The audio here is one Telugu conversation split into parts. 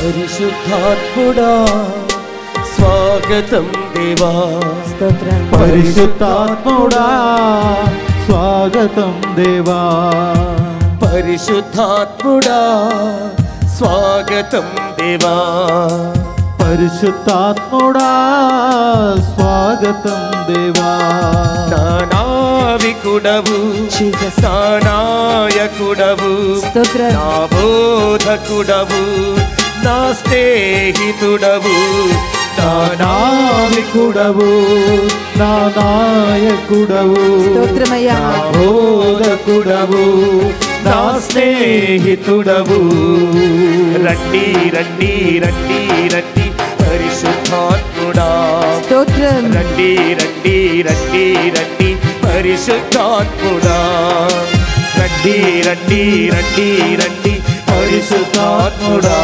పరిశుద్ధాత్ముడా స్వాగతం దేవా. స్తోత్రం. పరిశుద్ధాత్ముడా స్వాగతం దేవా. పరిశుద్ధాత్ముడా స్వాగతం దేవా. పరిశుద్ధాత్ముడా స్వాగతం దేవా. నా నావికుడవు, నా నాయకుడవు, నా బోధకుడవు, నా స్నేహితుడవు, నా నావికుడవు, నా నాయకుడవు, స్తోత్రమయ్యా, నా బోధకుడవు, నా స్నేహితుడవు. రండి రండి రండి రండి పరిశుద్ధాత్ముడా. స్తోత్రం. రండి రండి రండి రండి పరిశుద్ధాత్ముడా. రండి రండి రండి రండి పరిశుద్ధాత్ముడా.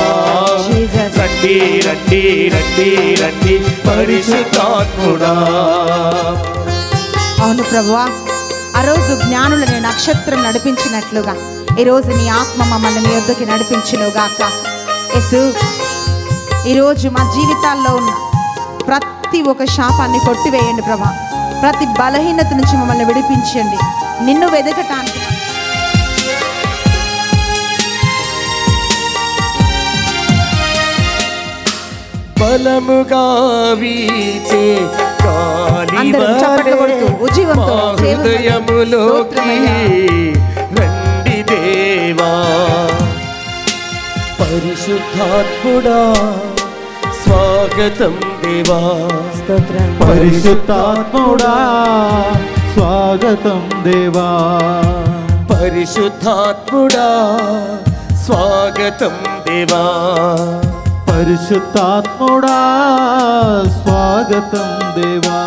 రండి రండి రండి రండి పరిశుద్ధాత్ముడా. అవును ప్రభువా, ఆ రోజు జ్ఞానులని నక్షత్రం నడిపించినట్లుగా ఈరోజు నీ ఆత్మ మమ్మల్ని మీ వద్దకి నడిపించునుగాక. యేసు, ఈరోజు మా జీవితాల్లో ఉన్న ప్రతి ఒక్క శాపాన్ని కొట్టివేయండి ప్రభా. ప్రతి బలహీనత నుంచి మమ్మల్ని విడిపించండి. నిన్ను వెదకటానికి బలముగా వీచే హృదయములోకి రండి దేవా. పరిశుద్ధాత్ముడా స్వాగతం దేవా. పరిశుద్ధాత్ముడా స్వాగతం దేవా. పరిశుద్ధాత్ముడా స్వాగతం దేవా. పరిశుద్ధాత్ముడా స్వాగతం దేవా.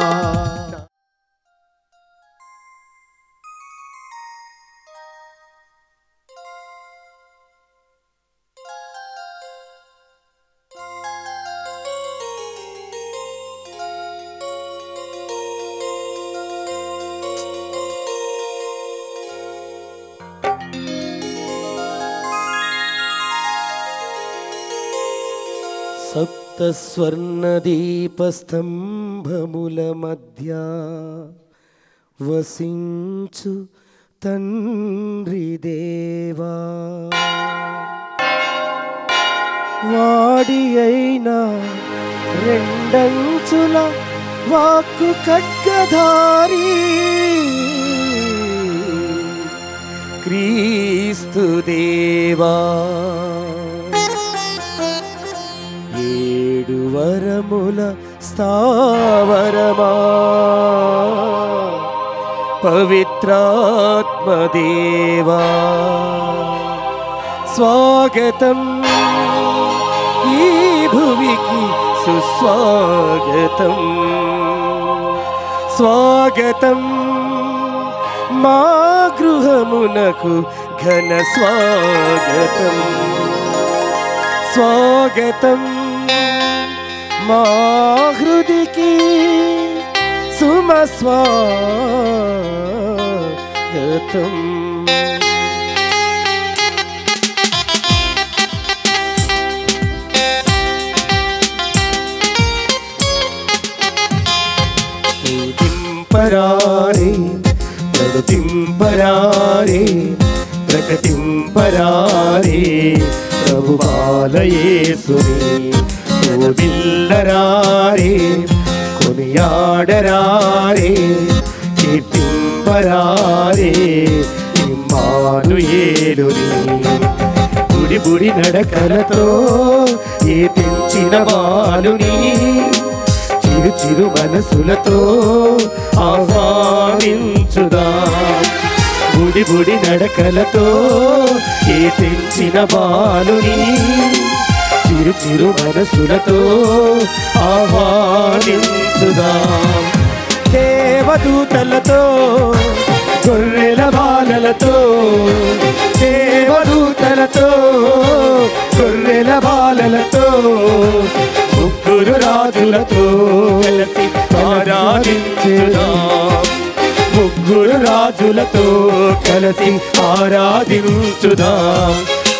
సప్త స్వర్ణదీపస్తంభముల మధ్య వసించు తండ్రి దేవా. వాడి అయినా రెండంచుల వాక్కు ఖడ్గధారి క్రీస్తు దేవా. ఏడు వరముల స్థావరమా పవిత్రాత్మదేవా. స్వాగతం ఈ భువికి సుస్వాగతం. స్వాగతం మా గృహమునకు ఘన స్వాగతం. స్వాగతం మా హృదికి సుమస్వాగతం. పూజింపరారే ప్రగతింపరారే ప్రకటింపరారే ప్రభువాలయేసుని. పూజిల్లరారే కొనియాడరారే కీర్తింపరారే ఇమ్మానుయేలుని. బుడి బుడి నడకలతో ఏ తెంచిన బాలుని చిరు చిరు మనసులతో ఆహ్వానించుదా. బుడి బుడి నడకలతో ఏ తెంచిన బాలుని చిరు చిరు మనసులతో ఆహ్వానించుదా. దేవదూతలతో గొర్రెల బాలలతో, దేవదూతలతో గొర్రెల బాలలతో, ముగ్గురు రాజులతో కలిసి ఆరాధించుదాం. ముగ్గురు రాజులతో కలిసి ఆరాధించుదాం.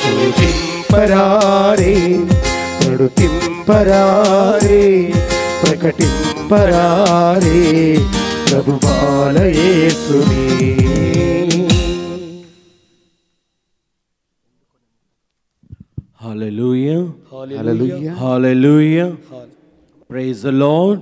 పూజింపరారే ప్రకటింపరారే ప్రకటింపరారే ప్రభువాల యేసుని. Hallelujah. Hallelujah. Hallelujah. Praise the Lord.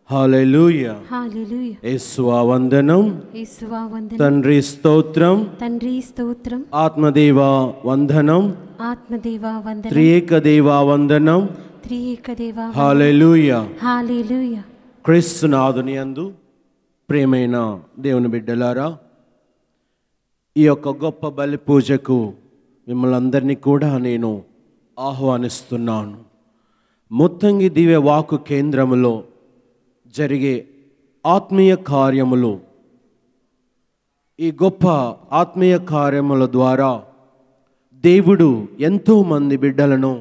Hallelujah. హల్లెలూయా. యేసువా వందనం, యేసువా వందనం, తండ్రి స్తోత్రం, తండ్రి స్తోత్రం, ఆత్మదేవా వందనం, ఆత్మదేవా వందనం, త్రియేక దేవా వందనం. త్రియేక దేవా వందనం. హల్లెలూయా. హల్లెలూయా. క్రీస్తునాథుని యందు ప్రియమైన దేవుని బిడ్డలారా, ఈ యొక్క గొప్ప బలి పూజకు మిమ్మల్ని అందరినీ కూడా నేను ఆహ్వానిస్తున్నాను. ముత్తంగి దివ్య వాక్కు కేంద్రములో జరిగే ఆత్మీయ కార్యములు, ఈ గొప్ప ఆత్మీయ కార్యముల ద్వారా దేవుడు ఎంతోమంది బిడ్డలను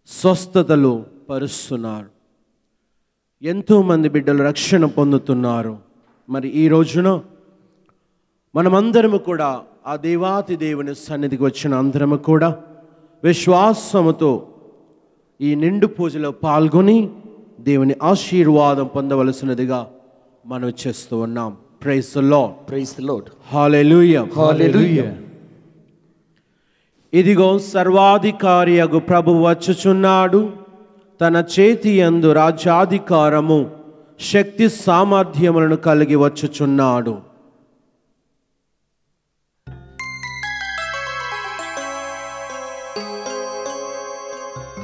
స్వస్థతలు పరుస్తున్నారు, ఎంతోమంది బిడ్డలు రక్షణ పొందుతున్నారు. మరి ఈ రోజున మనమందరము కూడా ఆ దేవాతి దేవుని సన్నిధికి వచ్చిన అందరము కూడా విశ్వాసముతో ఈ నిండు పూజలో పాల్గొని దేవుని ఆశీర్వాదం పొందవలసినదిగా మనం చేస్తూ ఉన్నాం. Praise the lord. Praise the lord. Hallelujah. Hallelujah. ఇదిగో సర్వాధికారియగు ప్రభువు వచ్చుచున్నాడు, తన చేతి యందు రాజ్యాధికారము శక్తి సామర్థ్యములను కలిగి వచ్చుచున్నాడు.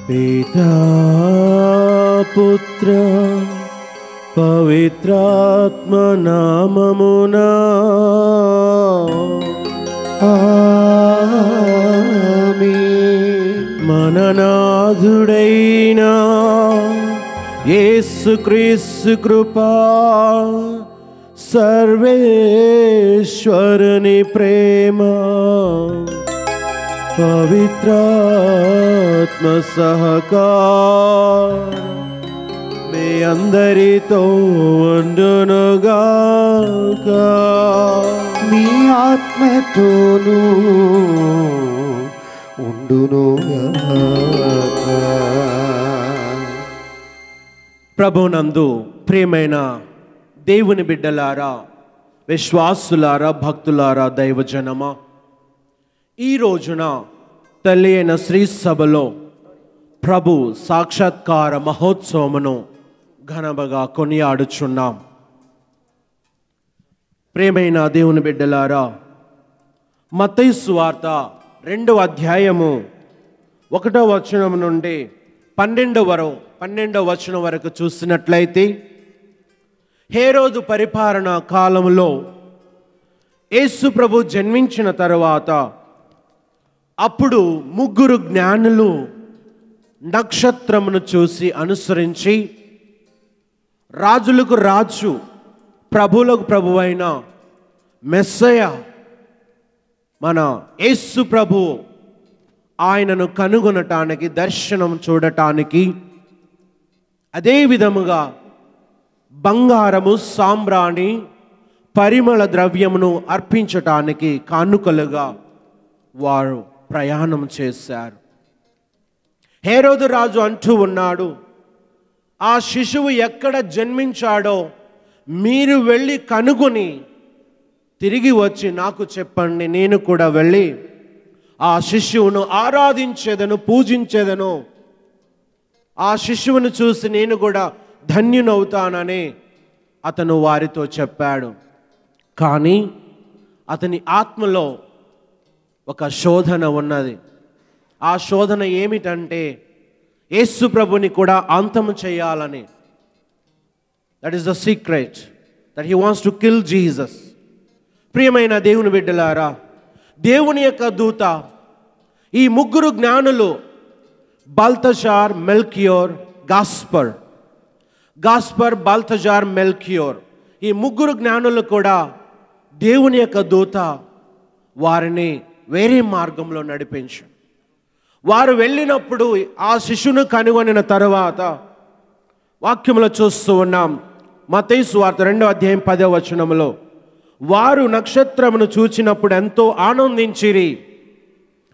పితా పుత్ర పవిత్రాత్మ నామమునా ఆమేన్. మననాథుడైన యేసుక్రీస్తు కృపా, సర్వేశ్వరుని ప్రేమ, పవిత్రాత్మ సహకారం మీ అందరితో ఉండునుగాక. మీ ఆత్మతోనూ ఉండునుగాక. ప్రభునందు ప్రియమైన దేవుని బిడ్డలారా, విశ్వాసులారా, భక్తులారా, దైవజనమా, ఈ రోజున తల్లి అయిన శ్రీ సభలో ప్రభు సాక్షాత్కార మహోత్సవమును ఘనముగా కొనియాడుచున్నాం. ప్రియమైన దేవుని బిడ్డలారా, మత్తయి సువార్త 2వ అధ్యాయము 1వ వచనం నుండి 12వ వచనం వరకు చూసినట్లయితే, హేరోదు పరిపాలన కాలంలో యేసు ప్రభు జన్మించిన తరువాత అప్పుడు 3 జ్ఞానులు నక్షత్రమును చూసి అనుసరించి రాజులకు రాజు, ప్రభువులకు ప్రభువైన మెస్సయ మన యేసు ప్రభు ఆయనను కనుగొనటానికి, దర్శనం చూడటానికి, అదే విధముగా బంగారము, సాంబ్రాణి, పరిమళ ద్రవ్యమును అర్పించటానికి కానుకలుగా వారు ప్రయాణం చేశారు. హేరోదు రాజు అంటూ ఉన్నాడు, ఆ శిశువు ఎక్కడ జన్మించాడో మీరు వెళ్ళి కనుగొని తిరిగి వచ్చి నాకు చెప్పండి, నేను కూడా వెళ్ళి ఆ శిశువును ఆరాధించేదను, పూజించేదను. ఆ శిశువును చూసి నేను కూడా ధన్యునవుతానని అతను వారితో చెప్పాడు. కానీ అతని ఆత్మలో ఒక శోధన ఉన్నది. ఆ శోధన ఏమిటంటే యేసు ప్రభుని కూడా అంతము చేయాలని. That is the secret, that he wants to kill Jesus. ప్రియమైన దేవుని బిడ్డలారా, దేవుని యొక్క దూత ఈ 3 జ్ఞానులు బాల్తజార్, మెల్కియోర్, గాస్పర్, బాల్తజార్, మెల్కియోర్, ఈ 3 జ్ఞానులు కూడా దేవుని యొక్క దూత వారిని వేరే మార్గంలో నడిపించారు. వారు వెళ్ళినప్పుడు ఆ శిశువును కనుగొనిన తరువాత వాక్యంలో చూస్తూ ఉన్నాం. మత్తయి సువార్త 2వ అధ్యాయం 10వ వచనంలో, వారు నక్షత్రమును చూచినప్పుడు ఎంతో ఆనందించిరి.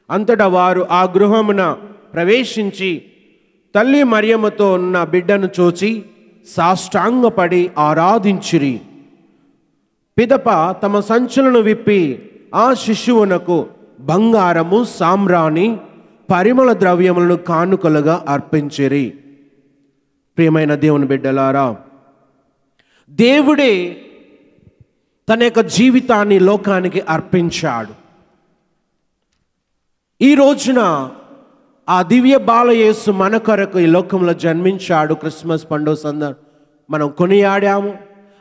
అంతటా వారు ఆ గృహమున ప్రవేశించి తల్లి మరియమ్మతో ఉన్న బిడ్డను చూచి సాష్టాంగపడి ఆరాధించిరి. పిదప తమ సంచులను విప్పి ఆ శిశువునకు బంగారము, సాంబ్రాణి, పరిమళ ద్రవ్యములను కానుకలుగా అర్పించిరి. ప్రియమైన దేవుని బిడ్డలారా, దేవుడే తన యొక్క జీవితాన్ని లోకానికి అర్పించాడు. ఈ రోజున ఆ దివ్య బాలయేసు మన కొరకు ఈ లోకంలో జన్మించాడు. క్రిస్మస్ పండుగ మనం కొనియాడాము.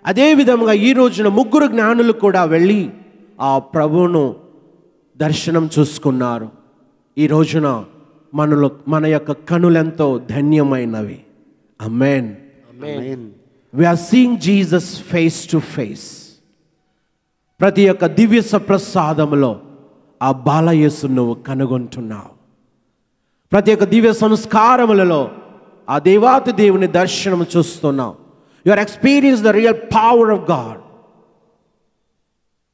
అదేవిధంగా ఈ రోజున ముగ్గురు జ్ఞానులు కూడా వెళ్ళి ఆ ప్రభువును దర్శనం చూసుకున్నారు. ఈ రోజున మన యొక్క కనులెంతో ధన్యమైనవి. ఆమేన్. We are seeing Jesus face to face. ప్రతి ఒక్క దివ్య సప్రసాదములో ఆ బాలయేసును నువ్వు కనుగొంటున్నావు. ప్రతి ఒక్క దివ్య సంస్కారములలో ఆ దేవాతి దేవుని దర్శనం చూస్తున్నావు. You are experiencing the real power of God,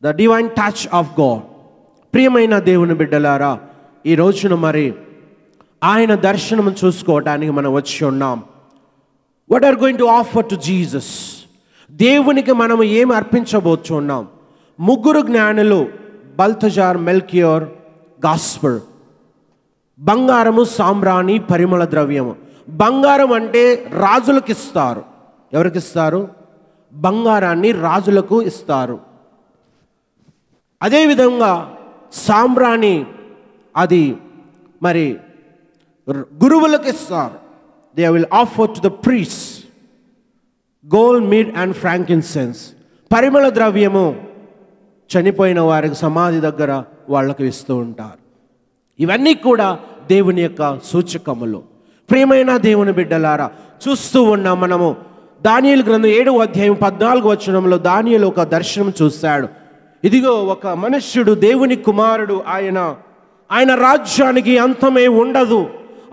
the divine touch of God. ప్రియమైన దేవుని బిడ్డలారా, ఈ రోజున మరి ఆయన దర్శనం చూసుకోవడానికి మనం వచ్చి ఉన్నాం. What are going to offer to Jesus? దేవునికి మనం ఏం అర్పించబోతున్నాం? ముగ్గురు జ్ఞానులు బల్తజార్, మెల్కియోర్, గాస్పర్. బంగారము, సాంబ్రాణి, పరిమళ ద్రవ్యము. బంగారం అంటే రాజులకు ఇస్తారు. ఎవరికి ఇస్తారు? బంగారాన్ని రాజులకు ఇస్తారు. అదేవిధంగా సాంబ్రాణి అది మరి గురువులకు ఇస్తారు. They will offer to the priests gold, myrrh and frankincense. పరిమళ ద్రవ్యము చనిపోయిన వారికి సమాధి దగ్గర వాళ్ళకు ఇస్తూ ఉంటారు. ఇవన్నీ కూడా దేవుని యొక్క సూచకములు. ప్రియమైన దేవుని బిడ్డలారా, చూస్తూ ఉన్నాం మనము దానియేలు గ్రంథం 7వ అధ్యాయం 14వ వచనంలో దానియేలు ఒక దర్శనం చూశాడు. ఇదిగో ఒక మనుష్యుడు, దేవుని కుమారుడు, ఆయన రాజ్యానికి అంతమే ఉండదు.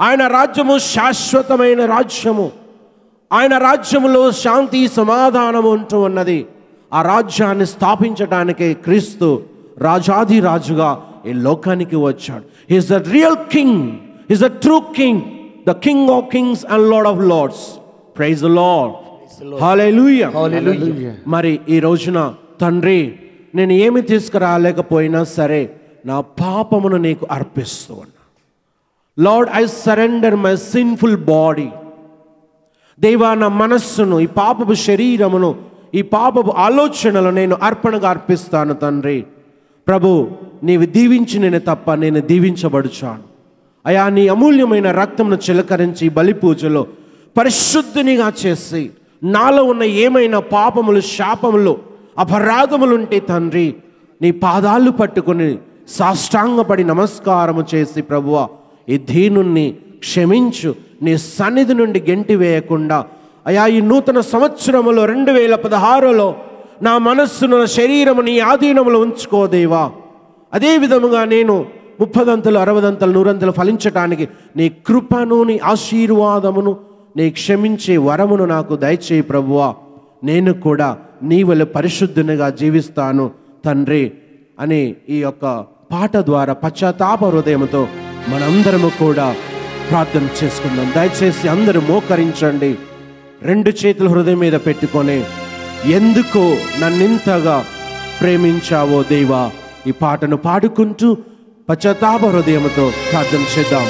ఆయన రాజ్యము శాశ్వతమైన రాజ్యము. ఆయన రాజ్యములో శాంతి సమాధానము ఉంటూ ఉన్నది. ఆ రాజ్యాన్ని స్థాపించడానికి క్రీస్తు రాజాది రాజుగా ఈ లోకానికి వచ్చాడు. He is the real king. He is the true king, the king of kings and lord of lords. Praise the Lord. Hallelujah. Hallelujah. మరి ఈ రోజున తండ్రి, నేను ఏమి తీసుకురాలేకపోయినా సరే నా పాపమును నీకు అర్పిస్తూ ఉన్నా. Lord, I surrender my sinful body. దేవా, నా మనస్సును, ఈ పాపపు శరీరమును, ఈ పాపపు ఆలోచనలు నేను అర్పణగా అర్పిస్తాను తండ్రి. ప్రభు, నీవు దీవించిననే తప్ప నేను దీవించబడుచాను. అయా, నీ అమూల్యమైన రక్తమును చిలకరించి బలి పూజలో పరిశుద్ధినిగా చేసి నాలో ఉన్న ఏమైనా పాపములు, శాపములు, అపరాధములుంటే తండ్రి నీ పాదాలు పట్టుకుని సాష్టాంగపడి నమస్కారము చేసి ప్రభువా, ఈ దీనుణ్ణి క్షమించు, నీ సన్నిధి నుండి గెంటి వేయకుండా అయా ఈ నూతన సంవత్సరములో 2016లో నా మనస్సును, శరీరము నీ ఆధీనములో ఉంచుకోదేవా. అదే విధముగా నేను 30దంతలు, 60దంతలు, 100దంతలు ఫలించటానికి నీ కృపను, నీ ఆశీర్వాదమును, నీ క్షమించే వరమును నాకు దయచేయి ప్రభువా. నేను కూడా నీ వలె పరిశుద్ధునిగా జీవిస్తాను తండ్రి అని ఈ యొక్క పాట ద్వారా పశ్చాత్తాప హృదయంతో మనందరము కూడా ప్రార్థన చేసుకుందాం. దయచేసి అందరూ మోకరించండి. 2 చేతులు హృదయం మీద పెట్టుకొని, ఎందుకో నన్నింతగా ప్రేమించావో దేవా, ఈ పాటను పాడుకుంటూ పశ్చాత్తాప హృదయంతో ప్రార్థన చేద్దాం.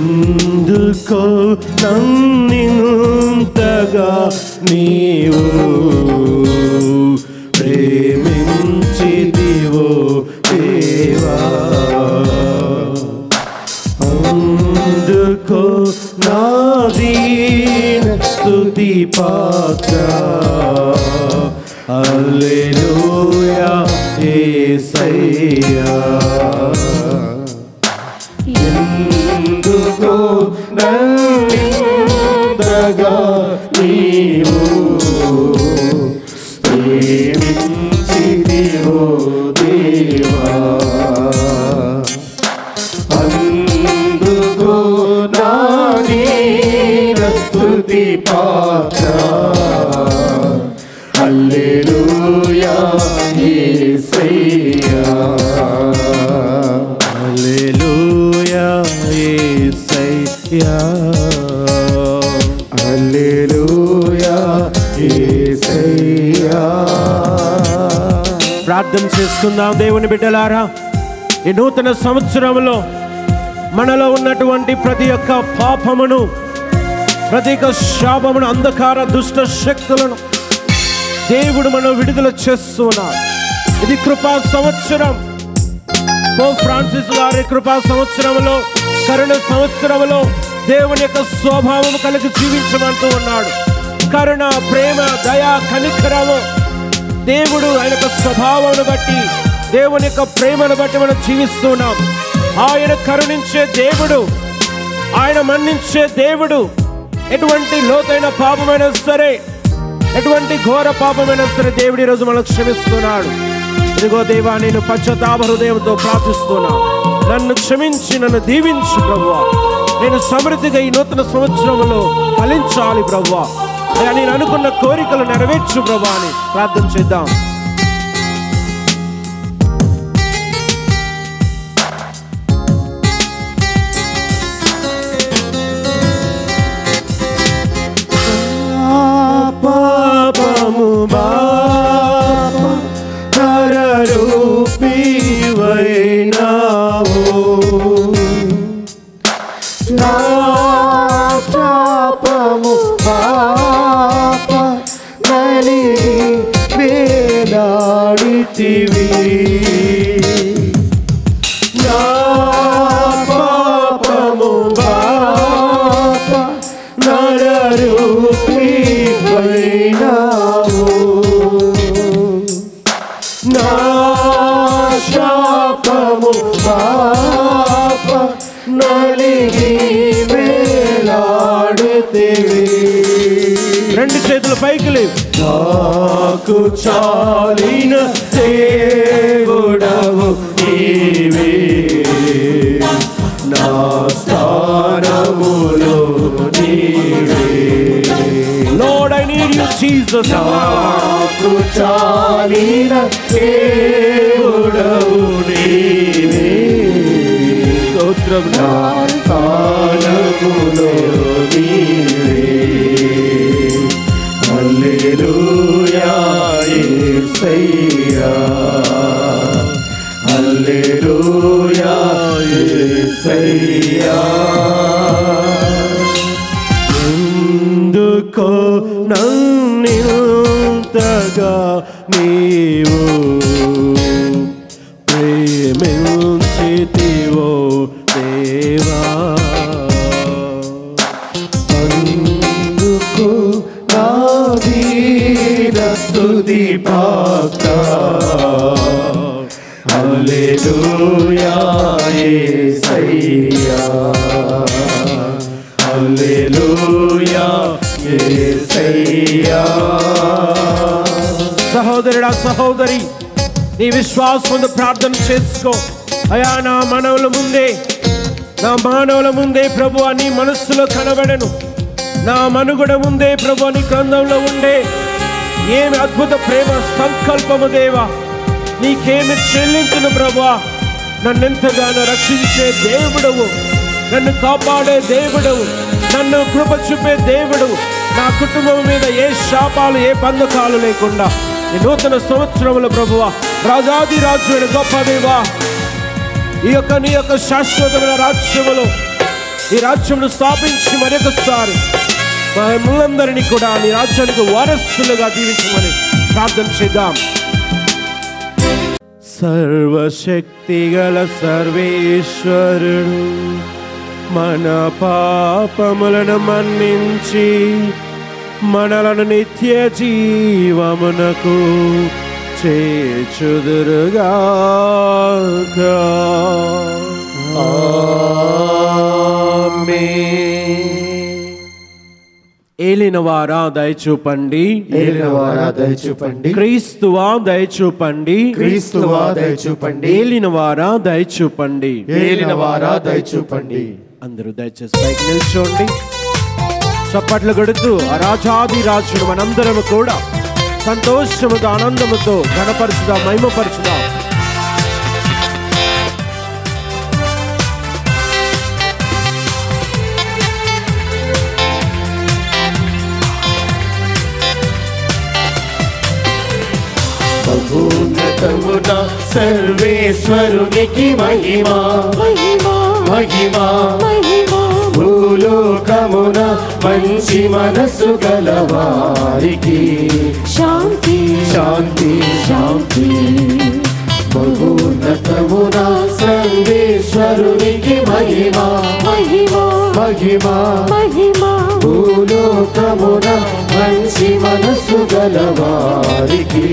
ఎందుకో నన్నింతగా నీవు ప్రేమించితివో దేవా, అందుకో నా దీన స్తుతి పాత్ర. హల్లెలూయా యేసయ్యా. ఎందుకో నన్నింతగా నీవు ప్రేమించితివో దేవా, అందుకో నా దీన స్తుతి పాత్ర. హల్లెలూయా యేసయ్యా. హల్లెలూయా యేసయ్యా. హల్లెలూయా యేసయ్యా. ప్రార్థన చేసుకుందాం దేవుని బిడ్డలారా. ఈ నూతన సంవత్సరంలో మనలో ఉన్నటువంటి ప్రతి ఒక్క పాపమును, ప్రతి ఒక్క శాపమును, అంధకార దుష్ట శక్తులను దేవుడు మనం విడుదల చేస్తున్నాడు. ఇది కృపా సంవత్సరం. పోప్ ఫ్రాన్సిస్ గారి కృపా సంవత్సరంలో, కరుణ సంవత్సరంలో దేవుని యొక్క స్వభావం కలిగి జీవించమంటూ ఉన్నాడు. కరుణ, ప్రేమ, దయ, కనికరము దేవుడు ఆయన యొక్క స్వభావాన్ని బట్టి, దేవుని యొక్క ప్రేమను బట్టి మనం జీవిస్తున్నాం. ఆయన కరుణించే దేవుడు, ఆయన మన్నించే దేవుడు. ఎటువంటి లోతైన పాపమైనా సరే, ఎటువంటి ఘోర పాపమైనా సరే దేవుడు ఈరోజు మనకు క్షమిస్తున్నాడు. ఇదిగో దేవా, నేను పశ్చాత్తాప హృదయంతో ప్రార్థిస్తున్నాను. నన్ను క్షమించి నన్ను దీవించు ప్రభువా. నేను సమృద్ధిగా ఈ నూతన సంవత్సరంలో ఫలించాలి ప్రభువా. నేను అనుకున్న కోరికలు నెరవేర్చు ప్రభువా అని ప్రార్థన చేద్దాం. పాపము బాపా నరరూపివైనావు, నా పాపము పాప నలిగి వేలాడితివి. నా పాపము పాప నరరూపివైనావు, నా శాపము పాప నలిగి వేలాడితివి. రెండు చేతులు పైకి లేవు. నాకు చాలిన దేవుడవు నీవే, నా స్థానములో నీవే. Lord, I need you, Jesus. నాకు చాలిన దేవుడవు నీవే, స్తోత్రం. నా స్థానములో నీవే. హల్లెలూయా యేసయ్యా. హల్లెలూయా యేసయ్యా. ఎందుకో నన్నింతగా నీవు ప్రేమించితివో దేవా, అందుకు నా దీన స్తుతి పాత్ర. హల్లెలూయా యేసయ్యా. హల్లెలూయా యేసయ్యా. సహోదరుడా, సహోదరి, నీ విశ్వాసంతో ప్రార్థన చేసుకో. అయా, నా మానవుల ముందే ప్రభువా నీ మనస్సులో కనబడను, నా మనుగడ ముందే ప్రభువా నీ గ్రంథంలో ఉండే ఏమి అద్భుత ప్రేమ సంకల్పము దేవా. నీకేమి చెల్లించును ప్రభువా. నన్నెంతగానో రక్షించే దేవుడవు, నన్ను కాపాడే దేవుడవు, నన్ను కృప చూపే దేవుడు. నా కుటుంబం మీద ఏ శాపాలు, ఏ బంధకాలు లేకుండా ఈ నూతన సంవత్సరంలో ప్రభువా, రాజాది రాజు గొప్ప దేవా, నీ యొక్క శాశ్వతమైన రాజ్యములో ఈ రాజ్యంను స్థాపించి మరొకసారి మనందరినీ కూడా నీ రాజ్యానికి వారసులుగా దీవించమని ప్రార్థన చేద్దాం. సర్వశక్తి గల సర్వేశ్వరుడు మన పాపములను మన్నించి మనలను నిత్య జీవమునకు చేర్చుదురుగాక. ఏలినవారా దయచూపండి, ఏలినవారా దయచూపండి, క్రీస్తువా దయచూపండి, క్రీస్తువా దయచూపండి, ఏలినవారా దయచూపండి, ఏలినవారా దయచూపండి. అందరూ దయచేసి పైకి నిల్చోండి. చప్పట్లు కొడుతూ ఆ రాజాది రాజుడు మనందరము కూడా సంతోషముతో ఆనందముతో ఘనపరచుదాం, మహిమపరచుదాం. మహోన్నతమున సర్వేశ్వరునికి మహిమా, మహిమా, మహిమా, మహిమా. భూలోకమున మంచి మనసు గలవారికి శాంతి, శాంతి, శాంతి. మహోన్నతమున సర్వేశ్వరునికి మహిమా, మహిమా, మహిమా, మహిమా. భూలోకమున మంచి మనసు గలవారికి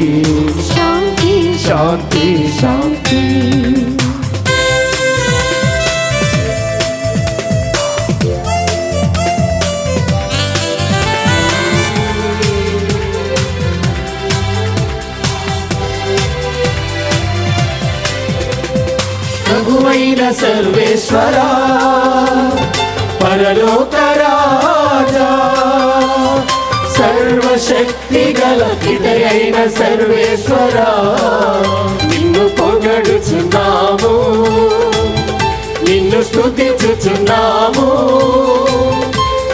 శాంతి, శాంతి, శాంతి. ప్రభువైన సర్వేశ్వరా, పరలోక రాజా, సర్వశక్తి గల పితయైన సర్వేశ్వరా, నిన్ను పొగడుచున్నాము, నిన్ను స్తుతించుచున్నాము,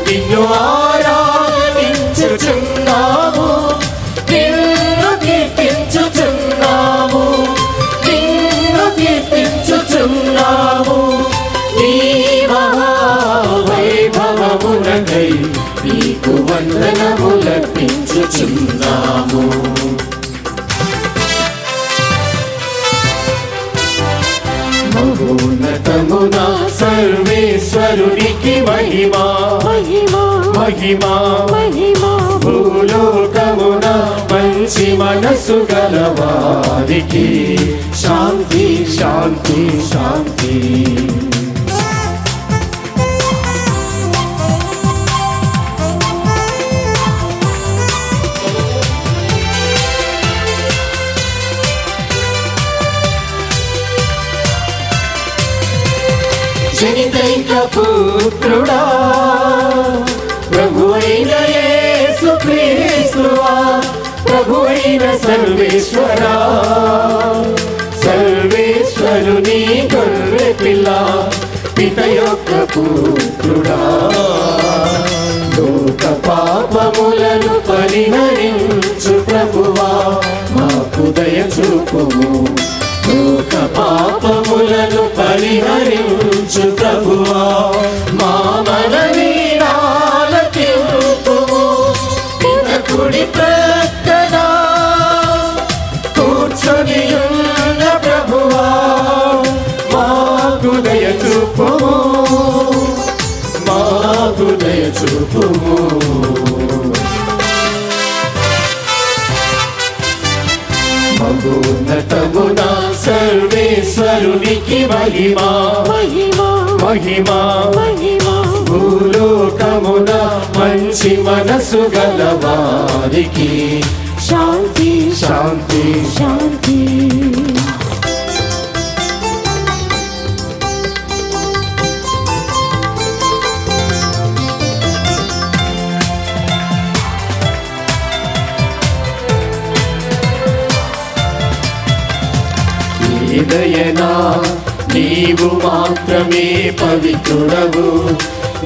నిన్ను ఆరాధించుచున్నాము, నిన్ను కీర్తించుచున్నాము, నిన్ను కీర్తించుచున్నాము. నీ మహావైభవమునకై నీకు వందనములర్పించుచున్నాము. మహోన్నతమున సర్వేశ్వరునికి మహిమా, మహిమా, మహిమా, మహిమా. భూలోకమున మంచి మనసు గలవారికి శాంతి, శాంతి, శాంతి. జనితైక పుత్రుడా, ప్రభువైన యేసు క్రీస్తువా, ప్రభువైన సర్వేశ్వరా, సర్వేశ్వరుని గొర్రె పిల్ల, పిత యొక్క పుత్రుడా, లోక పాపములను పరిహరించు ప్రభువా, మాకు దయ చూపుము. లోక పాపములను పరిహరించు ప్రభువా, మా మనవి ఆలకింపుము. నిన కుడి ప్రక్కన కూర్చొని ఉన్న ప్రభువా, మాకు దయ చూపుము, మాకు దయ చూపుము. మహోన్నతమున సర్వేశ్వరునికి మహిమా, మహిమా, మహిమా, మహిమా. భూలోకమున మంచి మనసు గలవారికి శాంతి, శాంతి, శాంతి. దయనా నీవు మాత్రమే పవిత్రుడవు,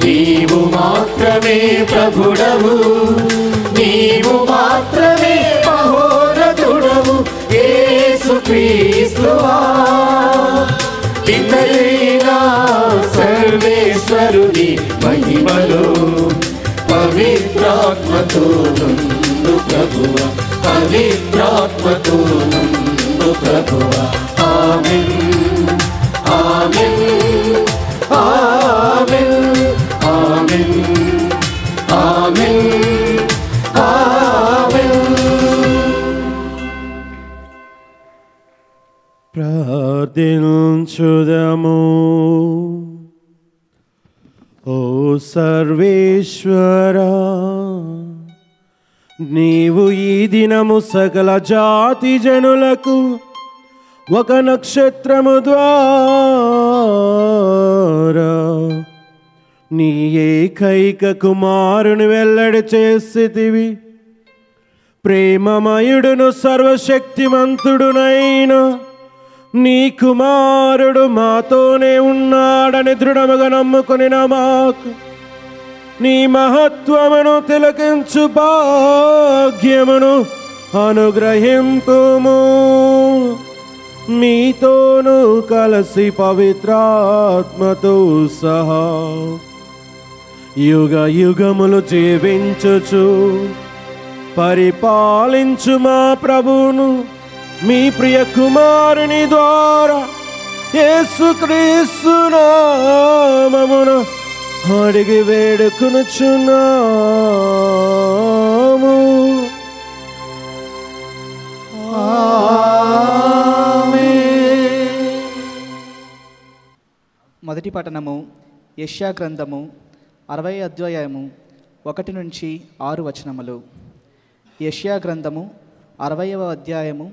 నీవు మాత్రమే ప్రభుడవు, నీవు మాత్రమే మహోన్నతుడవు. యేసు క్రీస్తువా, పితయైన సర్వేశ్వరుడా, సర్వేశ్వరుని మహిమలో పవిత్రాత్మతో నుండు ప్రభువ, పవిత్రాత్మతో నుండు ప్రభువ. ఆమేన్ ఆమేన్ ఆమేన్ ఆమేన్ ఆమేన్ ఆమేన్. ప్రార్థించుదము. ఓ సర్వేశ్వరా, నీవు ఈ దినము సకల జాతి జనులకు ఒక నక్షత్రము ద్వారా నీ ఏకైక కుమారుని వెల్లడి చేసితివి. ప్రేమమయుడును సర్వశక్తిమంతుడునైన నీ కుమారుడు మాతోనే ఉన్నాడని దృఢముగా నమ్ముకొని మాకు నీ మహత్వమును తిలకించు భాగ్యమును అనుగ్రహింపుము. మీతోను కలిసి పవిత్రాత్మతో సహా యుగ యుగములు జీవించుచు పరిపాలించు మా ప్రభువును మీ ప్రియ కుమారుని ద్వారా యేసుక్రీస్తు నామమున అడిగి వేడుకొనుచున్నాము. మొదటి పఠనము యెషయా గ్రంథము 60వ అధ్యాయము 1 నుంచి 6 వచనములు. యెషయా గ్రంథము 60వ అధ్యాయము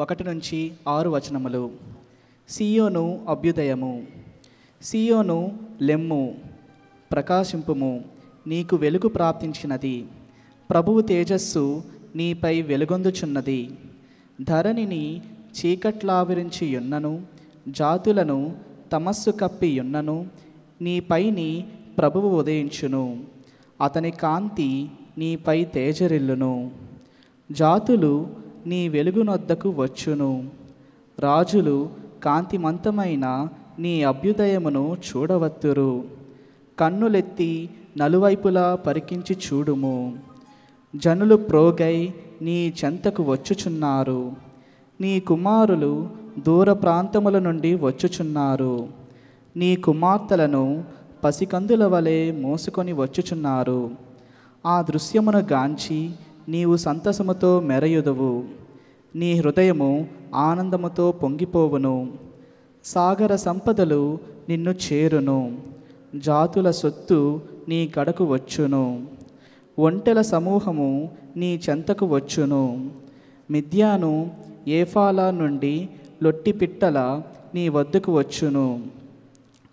1 నుంచి 6 వచనములు. సియోను అభ్యుదయము. సియోను లెమ్ము, ప్రకాశింపుము, నీకు వెలుగు ప్రాప్తించినది. ప్రభువు తేజస్సు నీపై వెలుగొందుచున్నది. ధరణిని చీకట్లావిరించి యున్నను, జాతులను తమస్సు కప్పి యున్నను, నీపైని ప్రభువు ఉదయించును. అతని కాంతి నీపై తేజరిల్లును. జాతులు నీ వెలుగునొద్దకు వచ్చును. రాజులు కాంతిమంతమైన నీ అభ్యుదయమును చూడవత్తురు. కన్నులెత్తి నలువైపులా పరికించి చూడుము. జనులు ప్రోగై నీ చెంతకు వచ్చుచున్నారు. నీ కుమారులు దూర ప్రాంతముల నుండి వచ్చుచున్నారు. నీ కుమార్తెలను పసికందుల వలె మోసుకొని వచ్చుచున్నారు. ఆ దృశ్యమును గాంచి నీవు సంతసముతో మెరయుదువు. నీ హృదయము ఆనందముతో పొంగిపోవును. సాగర సంపదలు నిన్ను చేరును. జాతుల సొత్తు నీ గడకు వచ్చును. ఒంటెల సమూహము నీ చెంతకు వచ్చును. మిద్యాను ఏఫాలా నుండి లొట్టి పిట్టల నీ వద్దకు వచ్చును.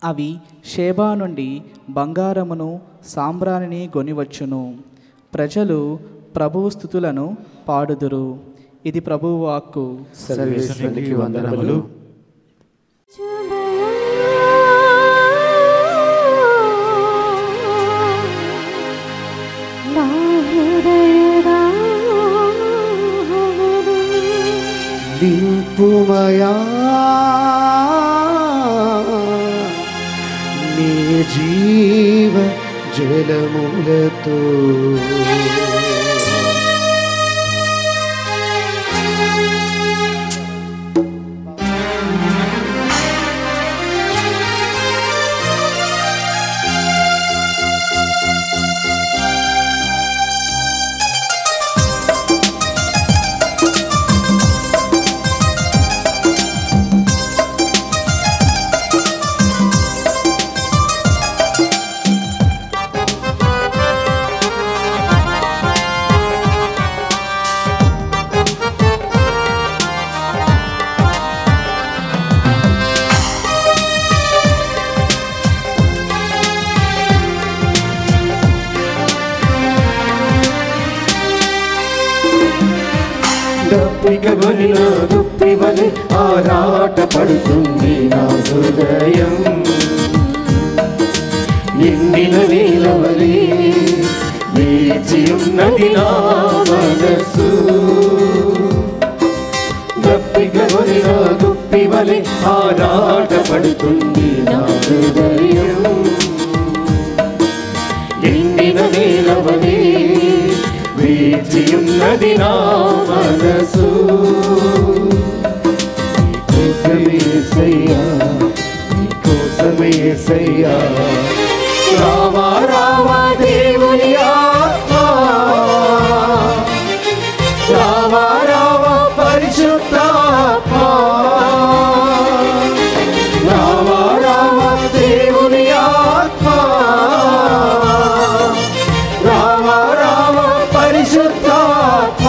అవి షేబా నుండి బంగారమును సాంబ్రాణిని గొనివచ్చును. ప్రజలు ప్రభువు స్తుతులను పాడుదురు. ఇది ప్రభువు వాక్కు. సర్వేశ్వరునికి వందనములు. నింపుమయా నీ జీవ జలములతో, దప్పికగొనిన దుప్పివలె ఆరాట పడుతుంది నా హృదయం. ఎండిన నీలవలే వేచి ఉన్నది నా మనస్సు. దప్పికగొనిన దుప్పివలె ఆరాట పడుతుంది నా హృదయం. ఉన్నది నా మనసు నీకోసమే యేసయ్యా నీకోసమే యేసయ్యా రావా రావా దేవుని ఆత్మ రావా రావా పరిశుద్ధాత్మ రావా రావా దేవుని ఆత్మ రావా రావా పరిశుద్ధాత్మ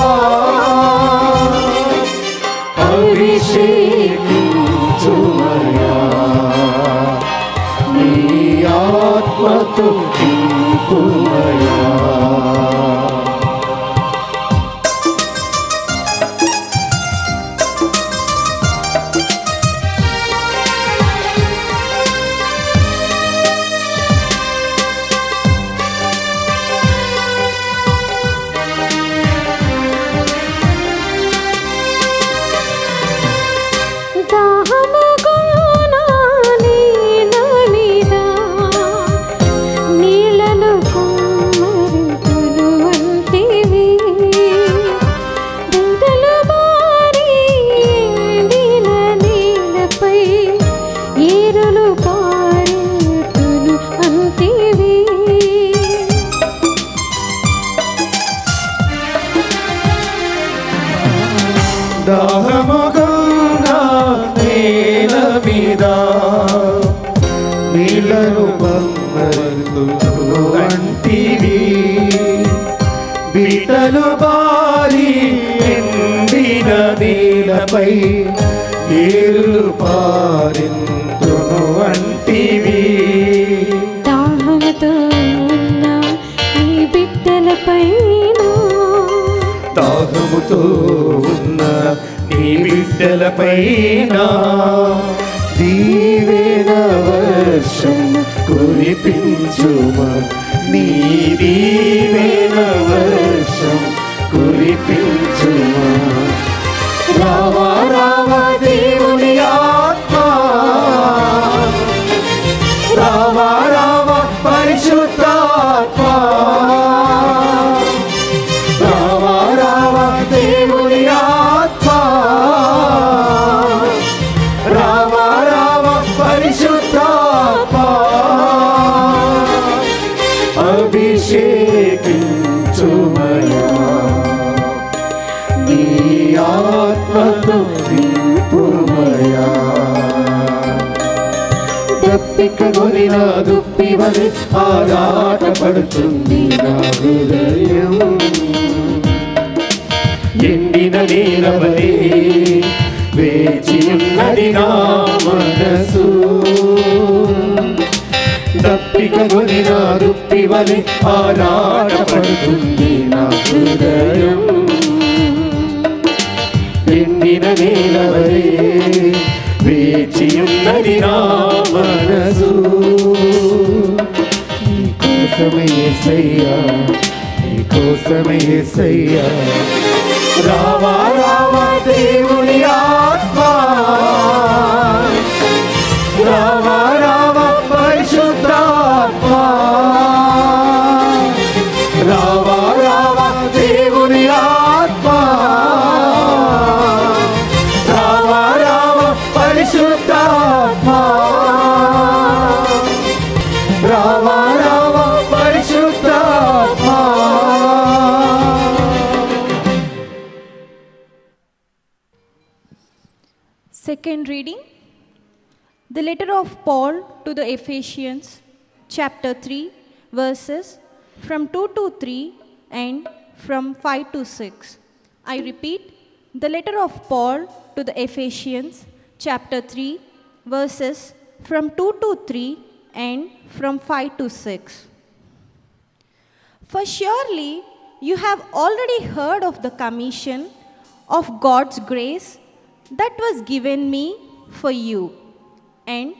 అభిషేకించుమయ్యా నీ ఆత్మతో నింపుమయ్యా దాహముగున్నా నేల మీద నీళ్ళను బొమ్మలు వంటివి బిడ్డలు బారి ఎండిన నీలపై ఏరులు పారింతును వంటివి దాహముతో ఉన్న నీ బిడ్డలపైన దాహముతో ఉన్న నీ బిడ్డలపైన దీవెన వర్షం కురిపించుమా నీ దీవెన వర్షం కురిపించుమా రావా రావా దేవుని ఆత్మ రావా రావా పరిశుద్ధాత్మ రావా రావా దేవుని ఆత్మ రావా రావా పరిశుద్ధాత్మ అభిషేకించుమయ్యా నీ ఆత్మతో నింపుమయ్యా దప్పిక కొనిన దుప్పివలె ఆరాటపడుతుంది నా హృదయం ఎండిన నీలవలే వేచి ఉన్నది నా మనసు దప్పిక కొనిన దుప్పివలె ఆరాటపడుతుంది నా హృదయం ఎండిన నీలవలే వేచి ఉన్నది నా మనసు నీకోసమే యేసయ్యా నీకోసమే యేసయ్యా రావా రావా దేవుని ఆత్మ రావా రావా పరిశుద్ధాత్మ రావా రావా దేవుని ఆత్మ రావా రావా పరిశుద్ధాత్మ రావా రావా పరిశుద్ధాత్మ Second reading, the letter of Paul to the Ephesians, chapter 3, verses from 2 to 3 and from 5 to 6. I repeat, the letter of Paul to the Ephesians, chapter 3, verses from 2 to 3 and from 5 to 6. For surely you have already heard of the commission of God's grace that was given me for you, and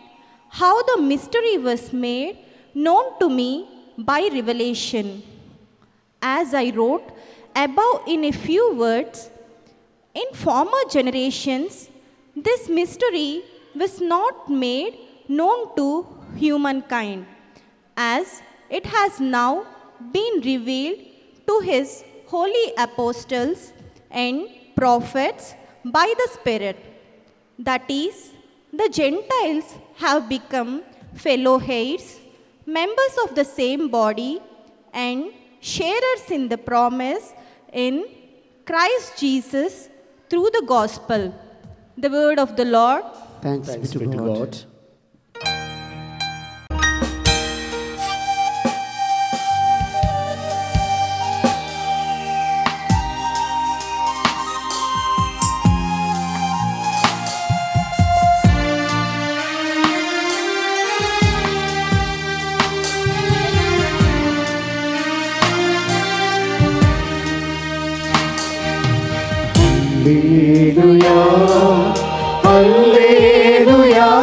how the mystery was made known to me by revelation. As I wrote above in a few words, in former generations, this mystery was not made known to humankind, as it has now been revealed to his holy apostles and prophets by the Spirit. That is, the Gentiles have become fellow heirs, members of the same body, and sharers in the promise in Christ Jesus through the gospel. The word of the Lord. Thanks be to God. Hallelujah, hallelujah,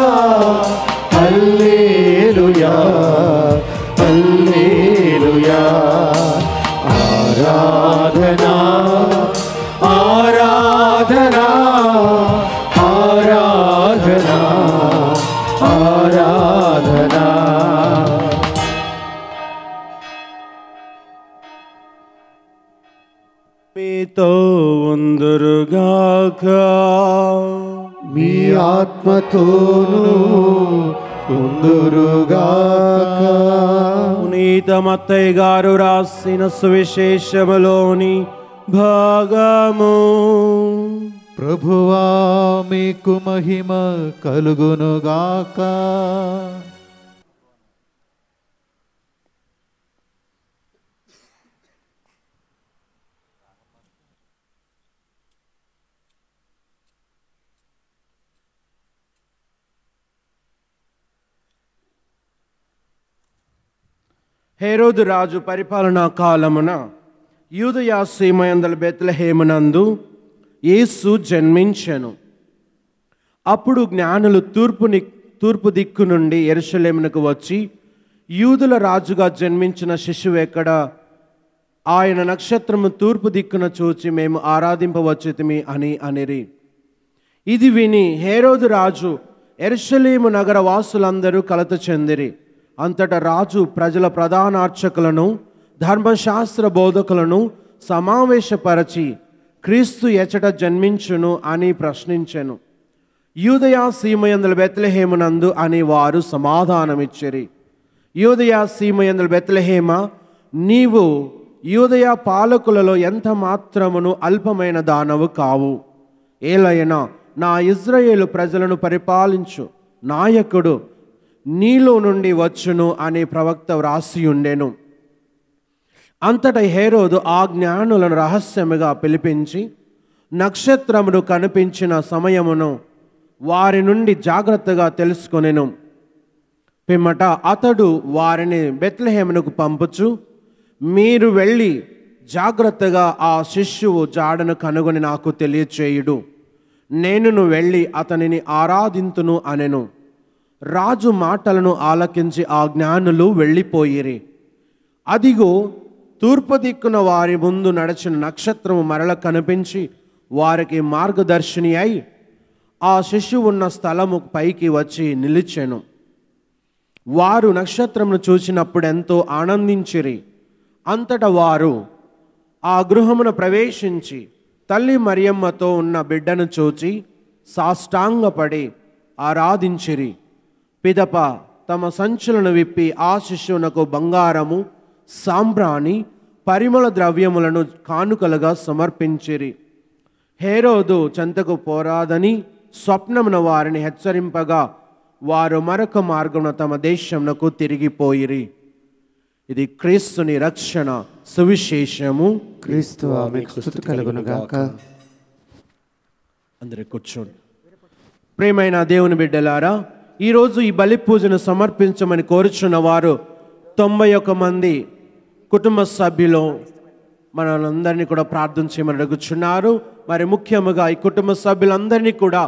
hallelujah, hallelujah. Aradhana, aradhana, aradhana, aradhana. మీతో ఉందురుగాక, మీ ఆత్మతోను ఉందురుగాక. పునీత మత్తయి గారు రాసిన సువిశేషములోని భాగము. ప్రభువా మీకు మహిమ కలుగునుగాక. హేరోదు రాజు పరిపాలనా కాలమున యూదయ సీమయందల బెత్లెహేమునందు యేసు జన్మించెను. అప్పుడు జ్ఞానులు తూర్పు దిక్కు నుండి యెరూషలేమునకు వచ్చి, యూదుల రాజుగా జన్మించిన శిశువు ఎక్కడ? ఆయన నక్షత్రము తూర్పు దిక్కున చూచి మేము ఆరాధింపవచ్చుతిమి అని అనిరి. ఇది విని హేరోదు రాజు యెరూషలేము నగర వాసులందరూ కలత చెందిరి. అంతటా రాజు ప్రజల ప్రధాన అర్చకులను ధర్మశాస్త్ర బోధకులను సమావేశపరచి క్రీస్తు ఎచట జన్మించును అని ప్రశ్నించెను. యూదయ సీమయందుల బెత్లెహేమునందు అని వారు సమాధానమిచ్చిరి. యూదయ సీమయందుల బెత్లెహేమ, నీవు యూదయ పాలకులలో ఎంత మాత్రమును అల్పమైన దానవు కావు. ఏలైనా నా ఇజ్రాయేలు ప్రజలను పరిపాలించు నాయకుడు నీలో నుండి వచ్చును అనే ప్రవక్త వ్రాసి ఉండెను. అంతటా హేరోదు ఆ జ్ఞానులను రహస్యముగా పిలిపించి నక్షత్రమును కనిపించిన సమయమును వారి నుండి జాగ్రత్తగా తెలుసుకొనెను. పిమ్మట అతడు వారిని బెత్లెహేమునకు పంపుచు, మీరు వెళ్ళి జాగ్రత్తగా ఆ శిశువు జాడను కనుగొని నాకు తెలియచేయుడు, నేనును వెళ్ళి అతనిని ఆరాధింతును అనెను. రాజు మాటలను ఆలకించి ఆ జ్ఞానులు వెళ్ళిపోయిరి. అదిగో, తూర్పు దిక్కున వారి ముందు నడిచిన నక్షత్రము మరల కనిపించి వారికి మార్గదర్శిని అయి ఆ శిశువు ఉన్న స్థలము పైకి వచ్చి నిలిచెను. వారు నక్షత్రమును చూసినప్పుడు ఎంతో ఆనందించిరి. అంతటా వారు ఆ గృహమున ప్రవేశించి తల్లి మరియమ్మతో ఉన్న బిడ్డను చూచి సాష్టాంగపడి ఆరాధించిరి. పిదప తమ సంచులను విప్పి ఆ శిశువునకు బంగారము, సాంబ్రాణి, పరిమళ ద్రవ్యములను కానుకలుగా సమర్పించిరి. హేరోదు చెంతకు పోరాదని స్వప్నమున వారిని హెచ్చరింపగా వారు మరొక మార్గమున తమ దేశమునకు తిరిగిపోయిరి. ఇది క్రీస్తుని రక్షణ సువిశేషము. క్రీస్తువా మీకు స్తుతి కలుగునుగాక. అందరూ కూర్చోండి. ప్రియమైన దేవుని బిడ్డలారా, ఈరోజు ఈ బలి పూజను సమర్పించమని కోరుచున్న వారు 91 మంది కుటుంబ సభ్యులు మనందరినీ కూడా ప్రార్థన చేయమని అడుగుచున్నారు. మరి ముఖ్యముగా ఈ కుటుంబ సభ్యులందరినీ కూడా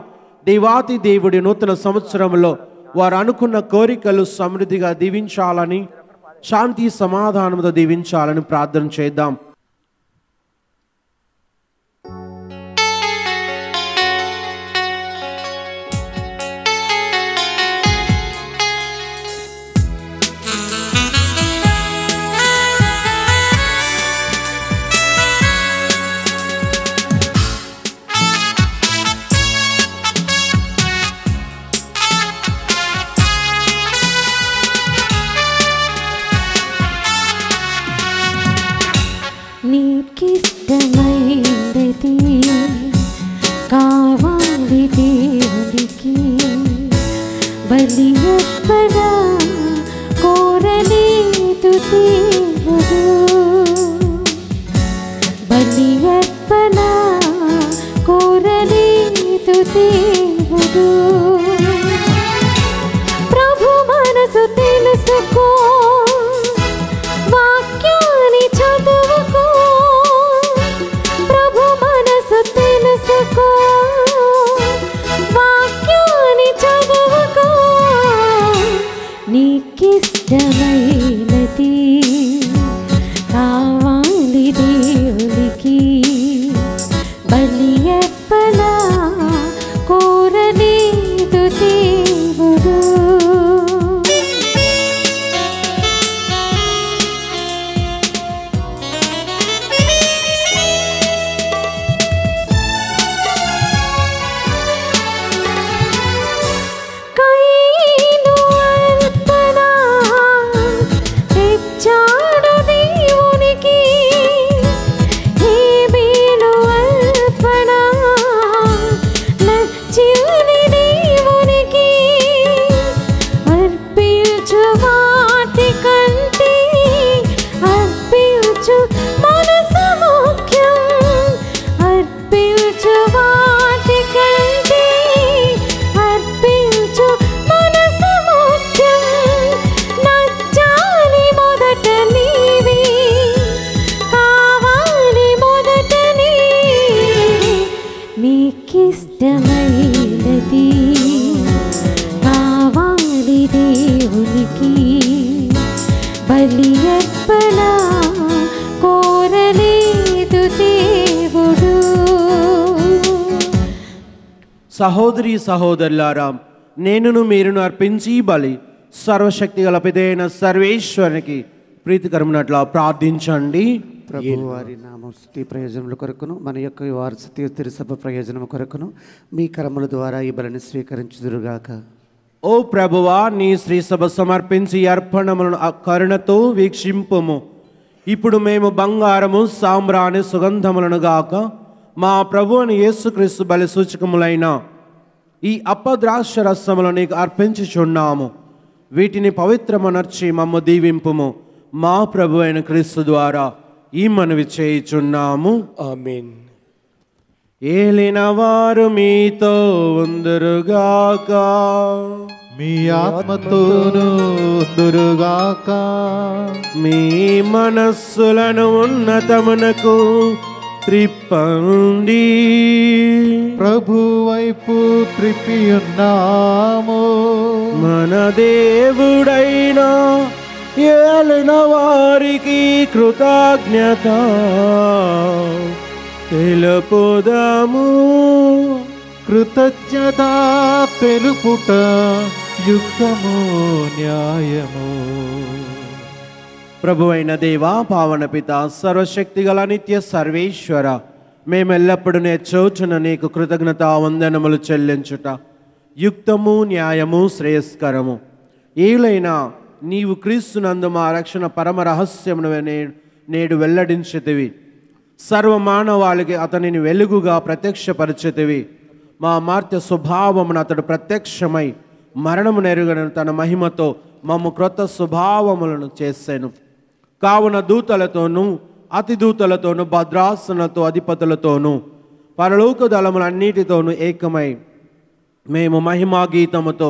దేవాతి దేవుడి నూతన సంవత్సరంలో వారు అనుకున్న కోరికలు సమృద్ధిగా దీవించాలని, శాంతి సమాధానంతో దీవించాలని ప్రార్థన చేద్దాం. బలి అర్పణ కోరలేదు దేవుడు. సహోదరి సహోదరులారా, నేనును మీరును అర్పించి బలి సర్వశక్తి గల పితైన సర్వేశ్వరునికి ప్రీతికరమునట్లా ప్రార్థించండి. ప్రభు వారి నామస్తుతి ప్రయోజనముల కొరకును మన యొక్క వారసత్వ తిరుసభ ప్రయోజనం కొరకును మీ కరముల ద్వారా ఈ బలిని స్వీకరించుదురుగాక. ఓ ప్రభువా, నీ శ్రీ సభ సమర్పించి అర్పణములను కరుణతో వీక్షింపుము. ఇప్పుడు మేము బంగారము సాంబ్రాణి సుగంధములను గాక మా ప్రభు అని యేసుక్రీస్తు బలి సూచకములైన ఈ అప్పద్రాక్ష రసములు నీకు అర్పించుచున్నాము. వీటిని పవిత్రమునర్చి మమ్ము దీవింపుము. మా ప్రభు అయిన క్రీస్తు ద్వారా ఈ మనవి చేయుచున్నాము. ఆమేన్. ఏలిన వారు మీతో ఉందురుగాక, మీ ఆత్మతోను ఉందురుగాక. మీ మనస్సులను ఉన్నతమునకు త్రిప్పండి. ప్రభు వైపు త్రిప్పియున్నాము. మన దేవుడైన ఏలిన వారికి కృతజ్ఞత తెలుపుదాము. కృతజ్ఞత తెలుపుట యుక్తము న్యాయము. ప్రభు అయిన దేవా, పావన పిత, సర్వశక్తి గల నిత్య సర్వేశ్వర, మేమెల్లప్పుడూ నేర్చోచున నీకు కృతజ్ఞత వందనములు చెల్లించుట యుక్తము న్యాయము శ్రేయస్కరము. ఏలైనా నీవు క్రీస్తునందు మా రక్షణ పరమ రహస్యమును నేడు వెల్లడించితివి. సర్వమానవాళికి అతనిని వెలుగుగా ప్రత్యక్షపరిచితివి. మా మార్త్య స్వభావమును అతడు ప్రత్యక్షమై మరణము నెరుగని తన మహిమతో మమ్ము క్రొత్త స్వభావములను చేసెను. కావున దూతలతోనూ అతి దూతలతోనూ భద్రాసనలతో అధిపతులతోనూ పరలోక దళములన్నిటితోనూ ఏకమై మేము మహిమా గీతముతో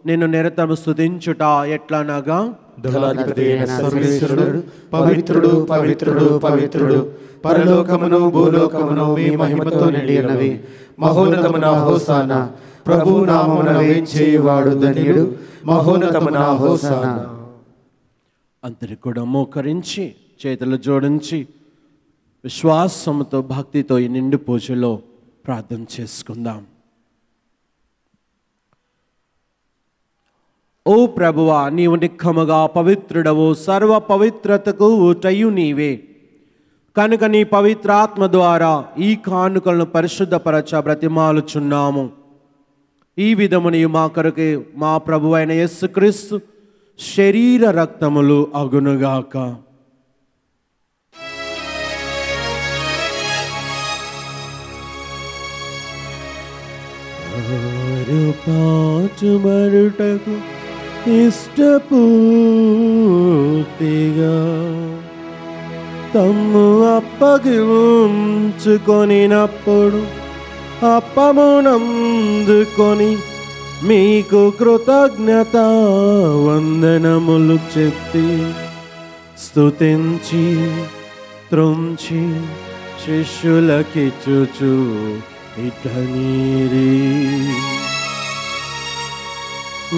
నిన్ను నిరతము స్తుతించుట ఎట్లనగా, ధనాధిపతి అయిన సర్వేశ్వరుడు పవిత్రుడు పవిత్రుడు పవిత్రుడు, పరలోకమును భూలోకమును మీ మహిమతో నిండినవి. మహోన్నతమున హోసానా, ప్రభు నామమున వేంచేయువాడు ధన్యుడు. మహోన్నతమున హోసానా. అందరికి కూడా మోకరించి చేతులు జోడించి విశ్వాసముతో భక్తితో ఈ నిండు పూజలో ప్రార్థన చేసుకుందాం. ఓ ప్రభువా, నీవు నిక్కముగా పవిత్రుడవు, సర్వ పవిత్రతకు ఊటయు నీవే. కనుక నీ పవిత్రాత్మ ద్వారా ఈ కానుకలను పరిశుద్ధపరచ బ్రతిమాలుచున్నాము. ఈ విధముని మా కొరకు మా ప్రభు అయిన యేసుక్రీస్తు శరీర రక్తములు అగునుగాక. పాటుబడుటకు ఇష్టపూర్తిగా తమ్ము అప్పగించుకొనినప్పుడు అప్పమునందుకొని మీకు కృతజ్ఞత వందనములు చెప్పి స్తుతించి త్రుంచి శిష్యులకిచ్చుచు ఇట్లనీరి,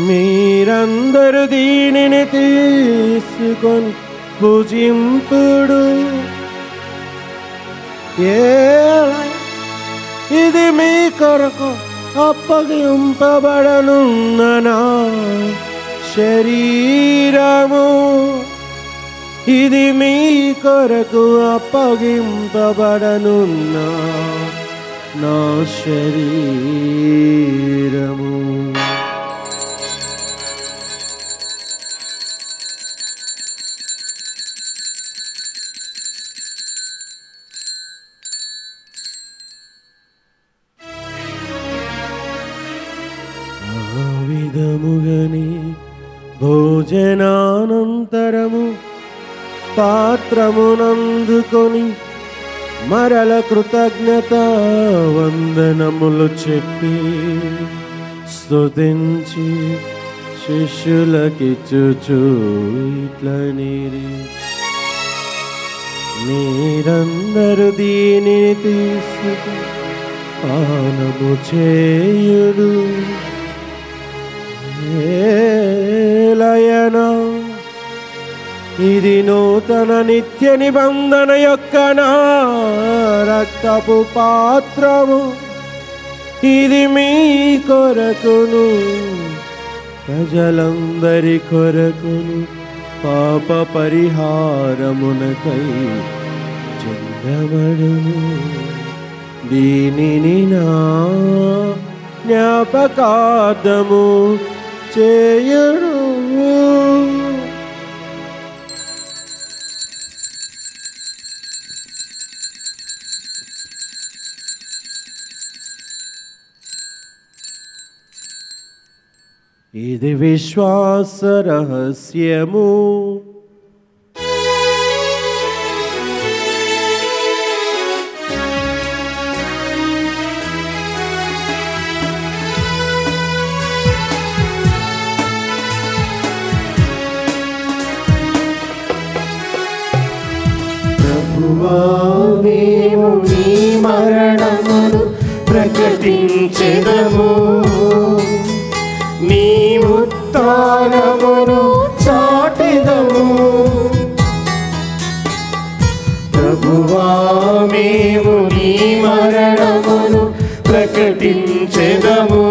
మీరందరూ దీనిని తీసుకొని భుజింపుడు. ఇది మీ కొరకు అప్పగింపబడనున్న నా శరీరము. ఇది మీ కొరకు అప్పగింపబడనున్న నా శరీరము. విధముగని భోజనానంతరము పాత్రమునందుకొని మరల కృతజ్ఞత వందనములు చెప్పి స్తుతించి శిష్యులకిచ్చుచు ఇట్లనీరి, మీరందరూ దీనిని తీసుకు పానము చేయుడు. ఏలయన ఇది నూతన నిత్య నిబంధన యొక్క నా రక్తపు పాత్రము, ఇది మీ కొరకును ప్రజలందరి కొరకును పాప పరిహారమునకై చెందబడును. దీనిని నా జ్ఞాపకార్థము చేయుడు. ఇది విశ్వాస రహస్యము. ప్రభువా మేము నీ మరణమును ప్రకటించెదము, నీ ఉత్థానమును చాటెదము. ప్రభువా మేము నీ మరణమును ప్రకటించెదము,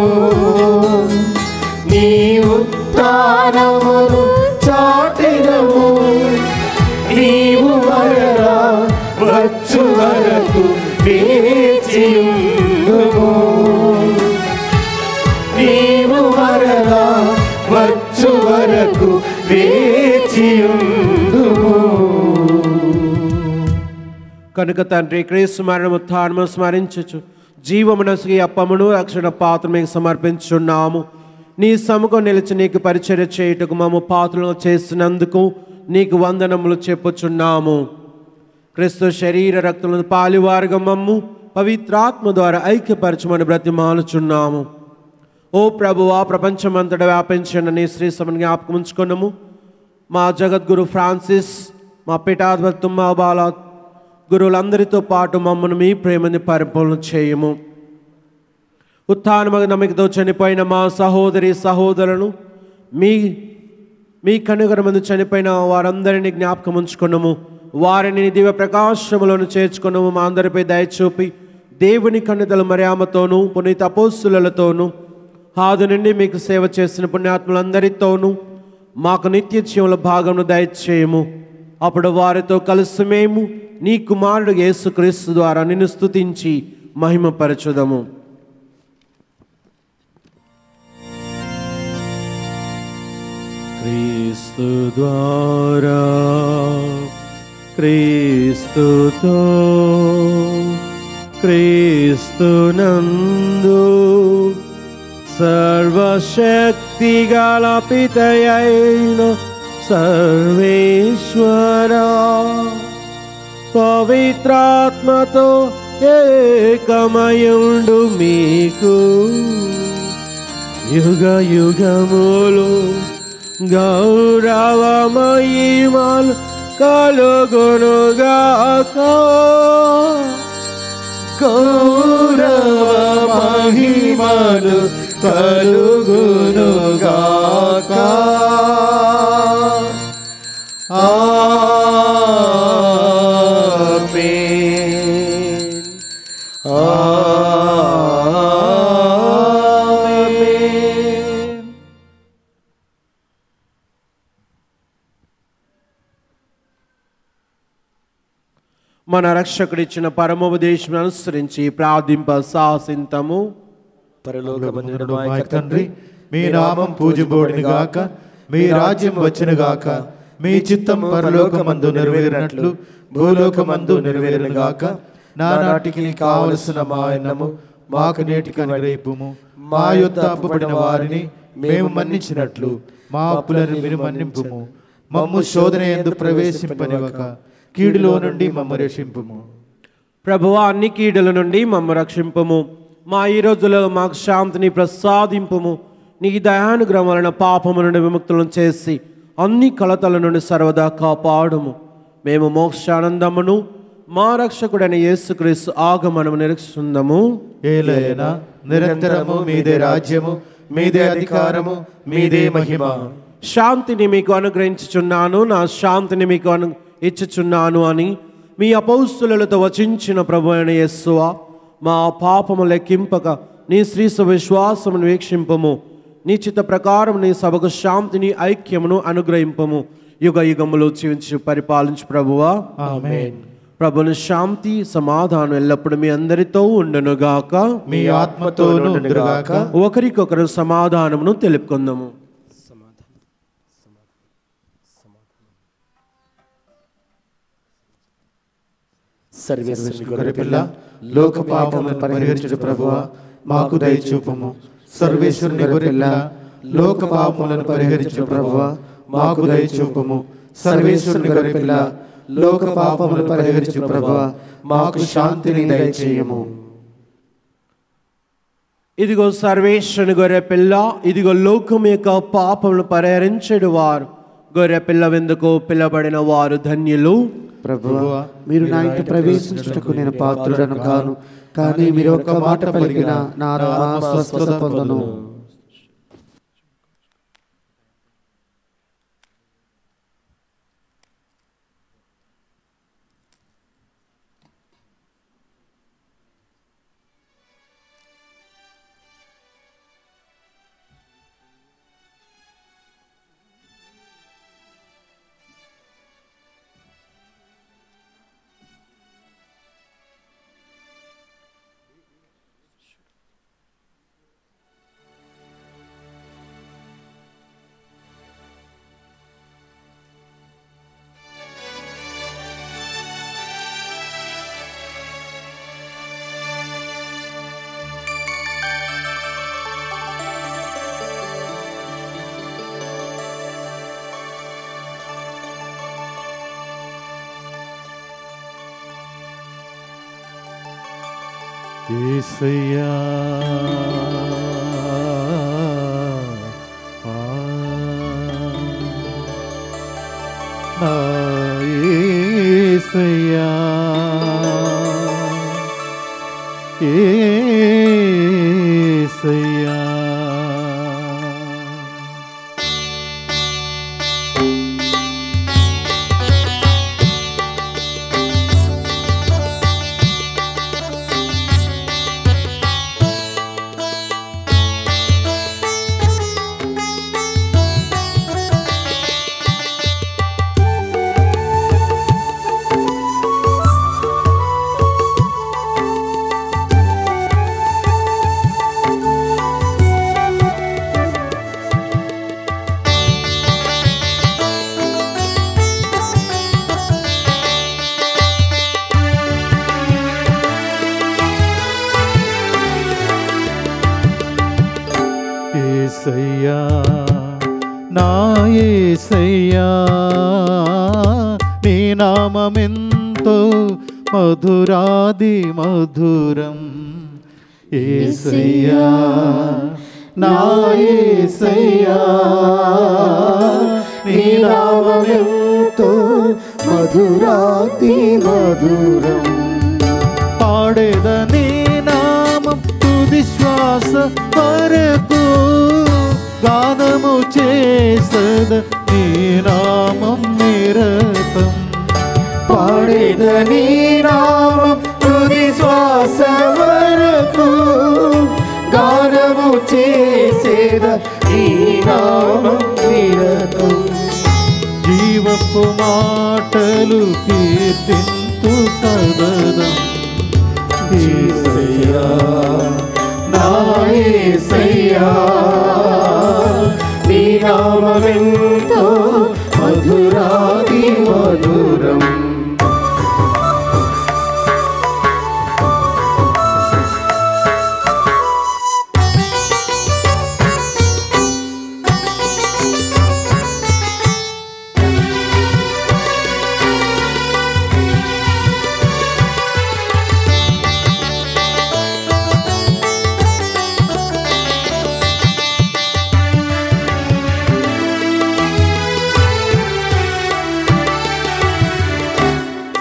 నీ ఉత్థానమును చాటెదము. నీవు మరలా వచ్చు వరకు వేచియుందుము, నీవు మరలా వచ్చు వరకు వేచియుందుము. కనుక తండ్రి, క్రీస్తు మరణము ఉత్థానము స్మరించుచు జీవమునసి అప్పమును రక్షణ పాత్ర మీకు సమర్పించున్నాము. నీ సముఖం నిలిచి నీకు పరిచర్య చేయుటకు మమ్ము పాత్రలు చేసినందుకు నీకు వందనములు చెప్పుచున్నాము. క్రీస్తు శరీర రక్తములను పాలివారుగా మమ్ము పవిత్రాత్మ ద్వారా ఐక్యపరచమని బ్రతిమాలుచున్నాము. ఓ ప్రభువా, ప్రపంచమంతటా వ్యాపించిన నీ శ్రీ సభను జ్ఞాపకం ఉంచుకున్నాము. మా జగద్గురు ఫ్రాన్సిస్, మా పీఠాధిపతి తుమ్మా బాల గురువులందరితో పాటు మమ్మల్ని మీ ప్రేమని పరిపూర్ణ చేయము. ఉత్థానమగు నమ్మకతో చనిపోయిన మా సహోదరి సహోదరులను మీ కనుగర మందు చనిపోయిన వారందరినీ జ్ఞాపకం ఉంచుకున్నాము. వారిని దివ్య ప్రకాశములను చేర్చుకున్నాము. మా అందరిపై దయచూపి దేవుని కన్నిదల మర్యామతోనూ పునీత అపోస్తులతోనూ ఆది నుండి మీకు సేవ చేసిన పుణ్యాత్ములందరితోనూ మాకు నిత్య జీవుల భాగమును దయచేయము. అప్పుడు వారితో కలిసి మేము నీ కుమారుడు యేసుక్రీస్తు ద్వారా నిన్ను స్తుతించి మహిమపరచుదము. క్రీస్తు ద్వారా, క్రీస్తుతో, క్రీస్తునందు సర్వశక్తి గల పితయైన సర్వేశ్వరా, పవిత్రాత్మతో ఏకమయుండు మీకు యుగ యుగములు గౌరవ మహిమలు కలుగునుగాక. గౌరవ మహిమలు కలుగునుగాక. ఆమేన్. ఆమేన్. మన రక్షకుడిచ్చిన పరమోపదేశం అనుసరించి ప్రార్థింప సాహసింతము. పరలోకమందున్న మా తండ్రి, మీ నామం పూజింపబడునుగాక, మీ రాజ్యం వచ్చునుగాక, మీ చిత్తం పరలోకమందు నెరవేరినట్లు భూలోకమందు నెరవేరునుగాక. నానాటికి కావలసిన మా అన్నము మాకు నేటికి అనుగ్రహింపుము. మా యొద్ద అప్పుపడిన వారిని మేము మన్నించినట్లు మా అప్పులను మీరు మన్నింపుము. మమ్ము శోధన యందు ప్రవేశింపనివ్వక కీడులో నుండి మమ్ము రక్షింపుము. ప్రభువా, అన్ని కీడుల నుండి మమ్ము రక్షింపుము. మా ఈ రోజులో మాకు శాంతిని ప్రసాదింపుము. నీ దయానుగ్రహం వలన పాపము నుండి విముక్తులను చేసి అన్ని కలతల నుండి సర్వదా కాపాడుము. మేము మోక్షానందమును మా రక్షకుడైన యేసుక్రీస్తు ఆగమనము నిరీక్షించుందము. ఏలైనా నిరంతరము మీదే రాజ్యము, మీదే అధికారము, మీదే మహిమ. శాంతిని మీకు అనుగ్రహించుచున్నాను, నా శాంతిని మీకు ఇచ్చుచున్నాను అని మీ అపొస్తలులతో వచించిన ప్రభువైన యేసువా, మా పాపము లెక్కింపక నీ శ్రీస విశ్వాసమును వీక్షింపము. నీ చిత్త ప్రకారం నీ సభకు శాంతిని ఐక్యమును అనుగ్రహింపము. యుగ యుగములు జీవించి పరిపాలించు ప్రభువా. ఆమేన్. ప్రభుని శాంతి సమాధానం ఎల్లప్పుడు మీ అందరితో ఉండునుగాక, మీ ఆత్మతోనూ ఉండుగాక. ఒకరికొకరు సమాధానమును తెలుపుకుందాము. సర్వేశ్వరుని గొర్రెపిల్ల, లోక పాపములను పరిహరించుట ప్రభువా, మాకు దయచూపుము. సర్వేశ్వరుని గొర్రెపిల్ల, లోక పాపములను పరిహరించుట ప్రభువా, మాకు దయచూపుము. సర్వేశ్వరుని గొర్రెపిల్ల, లోక పాపములను పరిహరించు ప్రభువా, మాకు శాంతిని దయచేయము. ఇదిగో సర్వేశ్వరుని గొర్రె పిల్ల, ఇదిగో లోకం యొక్క పాపములను పరిహరించెడు వారు. గొర్రె పిల్ల వెందుకు పిలబడిన వారు ధన్యులు. ప్రభువా, మీరు నా ఇంట ప్రవేశించుటకు నేను పాత్రుడను కాను, కానీ మీరు ఒక్క మాట పలికిన నా ఆత్మ స్వస్థత పొందును. యేసయ్యా, నా యేసయ్యా, యేసయ్యా. యేసయ్యా, నా యేసయ్యా, నీ నామమెంతో మధురాది మధురం. యేసయ్యా, నా యేసయ్యా, నీ నామమెంతో మధురాది మధురం. పాడేదని నామం తుది శ్వాస వరకు, గానము చేసద నీ నామం నిరతం. పాడేదని నామం తుది శ్వాస వరకు, గానము చేసేద నీ నామం నిరతం. జీవపు మాటలు కీర్తింతు సదనం. యేసయ్యా, నా యేసయ్యా, నీ నామమెంతో మధురాది మధురం.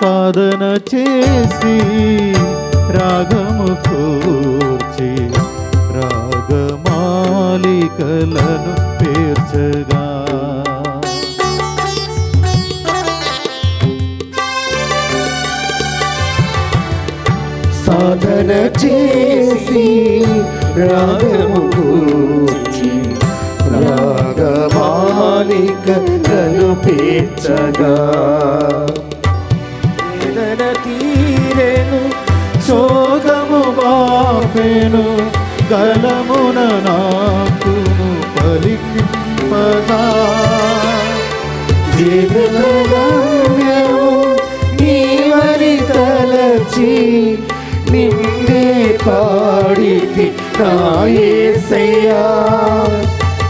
సాధన చేసి రాగము కూర్చి, రాగమాలికలను పేర్చగా, సాధన చేసి రాగము కూర్చి రాగమాలిక కనుపించగా వేదన తీరెను శోకము బాపెను గలమున నాకును పలికింపగా జీవగమ్యము నీవని తలచి నిన్నే పాడితి నా యేసయ్యా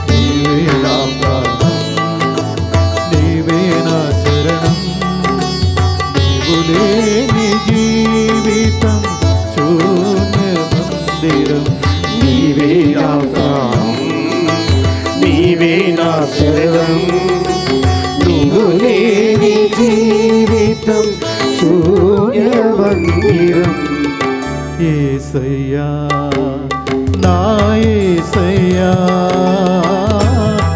నీవే నా ప్రాణం నీవే నా శరణం నీవు లేని జీవితం శూన్య మందిరం నీవే నా ప్రాణం నీవే నా శరణం నీవు లేని జీవితం శూన్య మందిరం యేసయ్యా నా యేసయ్యా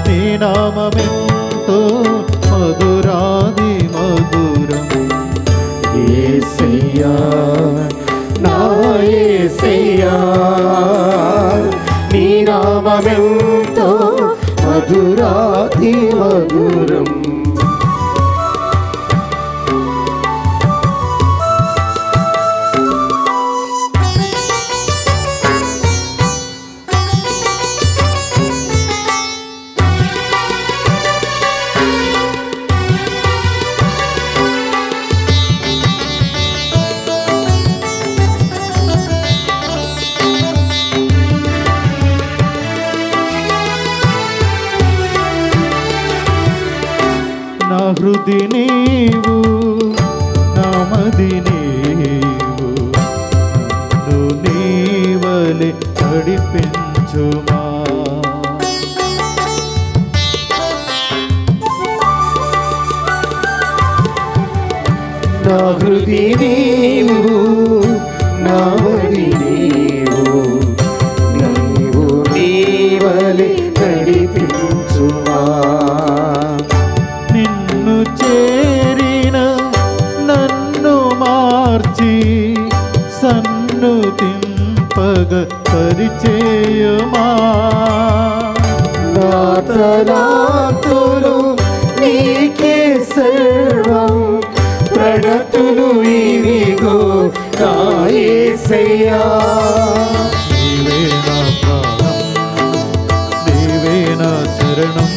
నీ నామమెంతో మధురాది మధురం యేసయ్యా నా యేసయ్యా నీ నామమెంతో మధురాది మధురం నా హృది నీవు నా మది నీవు నన్ను నీవలె నడిపించుమా నా హృది నీవు నా మది నీవు నీవు నీవలె నడిపించుమా నిన్ను చేరిన నన్ను మార్చి సన్నుతింపగ పరిచయమా నా తలాతులు నీకే సర్వం ప్రణతులు ఇవిగో నా యేసయ్యా నీవే నా ప్రాణం నీవే నా శరణం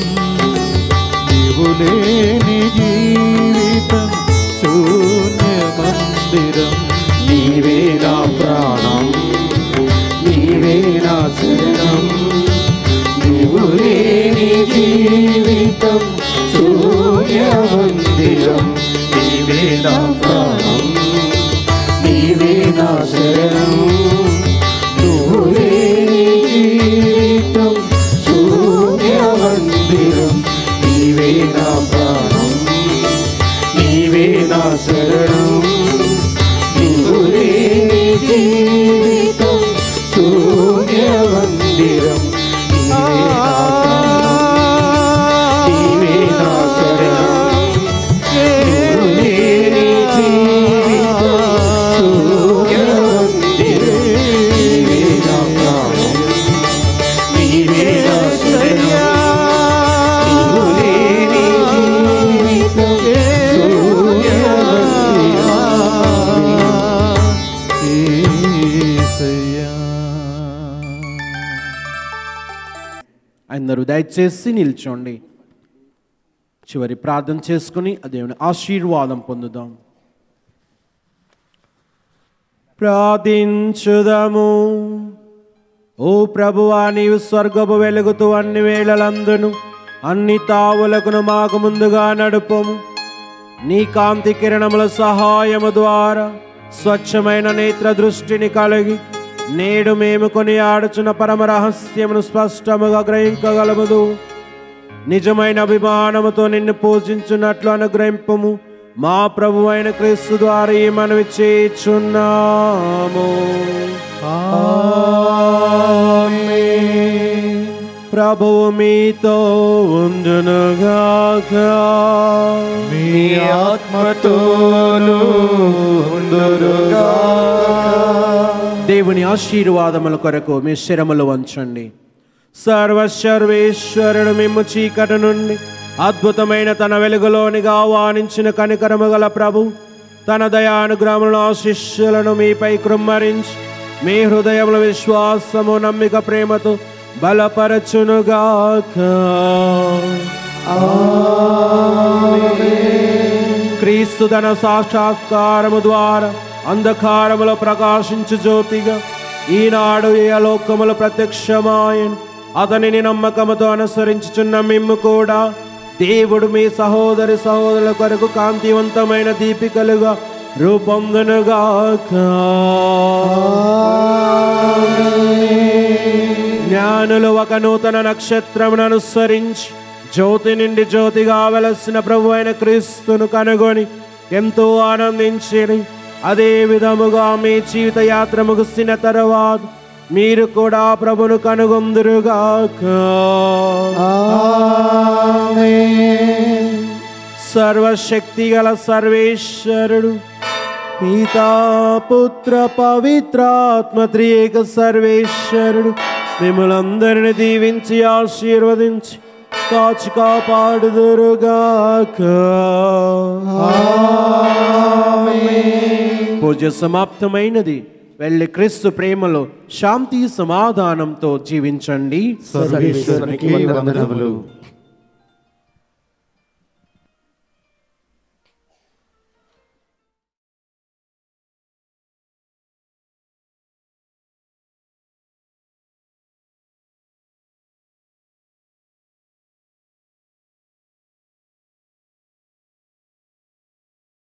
లేని జీవితం శూన్య మందిరం నీవే నా ప్రాణం నీవే నా శరణం నీవు లేని జీవితం శూన్య మందిరం నీవే నా ప్రాణం నీవే నా శరణం నువ్వు లేని జీవితం శూన్య మందిరం నీవే నా ప్రాణం నీవే నా శరణం నీవు లేని జీవితం శూన్య మందిరం నీవే నా శరణం నీవు లేని జీవితం శూన్య మందిరం నీవే నా ప్రాణం నీవే నా శరణం అందరూ దయచేసి నిల్చోండి. చివరి ప్రార్థన చేసుకుని ఆ దేవుని ఆశీర్వాదం పొందుదాం. ప్రార్థించుదాము. ఓ ప్రభువా, నీవు స్వర్గపు వెలుగుతూ అన్ని వేళలందును అన్ని తావులకును మాకు ముందుగా నడుపము. నీ కాంతి కిరణముల సహాయము ద్వారా స్వచ్ఛమైన నేత్ర దృష్టిని కలిగి నేడు మేము కొని ఆడుచున్న పరమ రహస్యమును స్పష్టముగా గ్రహించగలము. నిజమైన అభిమానముతో నిన్ను పూజించున్నట్లు అనుగ్రహింపము. మా ప్రభు అయిన క్రీస్తు ద్వారా ఈ మనవి చేయుచున్నాము. ఆమేన్. ప్రభువు మీతో ఉండునుగాక. మీ ఆత్మతోనూ ఉండునుగాక. దేవుని ఆశీర్వాదముల కొరకు మీ శిరములు వంచండి. సర్వేశ్వరుడు మిమ్ము చీకటి నుండి అద్భుతమైన తన వెలుగులోనిగా ఆహ్వానించిన కనికరము గల ప్రభు తన దయానుగ్రహములను ఆశీస్సులను మీపై కృమ్మరించి మీ హృదయముల విశ్వాసము నమ్మిక ప్రేమతో బలపరచునుగాక. క్రీస్తు తన సాక్షాత్కారము ద్వారా అంధకారములో ప్రకాశించు జ్యోతిగా ఈనాడు ఏ లోకములు ప్రత్యక్షమాయను. అతనిని నమ్మకముతో అనుసరించుచున్న మిమ్ము కూడా దేవుడు మీ సహోదరుల కొరకు కాంతివంతమైన దీపికలుగా రూపొందునుగాక. జ్ఞానులు ఒక నూతన నక్షత్రమును అనుసరించి జ్యోతి నుండి జ్యోతిగా వెలసిన ప్రభు అయిన క్రీస్తును కనుగొని ఎంతో ఆనందించిరి. అదే విధముగా మీ జీవిత యాత్ర ముగిసిన తర్వాత మీరు కూడా ప్రభును కనుగొందురుగాక. సర్వశక్తి గల సర్వేశ్వరుడు పితా పుత్ర పవిత్రాత్మ త్రియేక సర్వేశ్వరుడు మిమ్మల్ందరిని దీవించి ఆశీర్వదించి కాచి కాపాడుదురుగాక. పూజ సమాప్తమైనది. వెళ్ళి క్రీస్తు ప్రేమలో శాంతి సమాధానంతో జీవించండి. సర్వేశ్వరునికి వందనములు.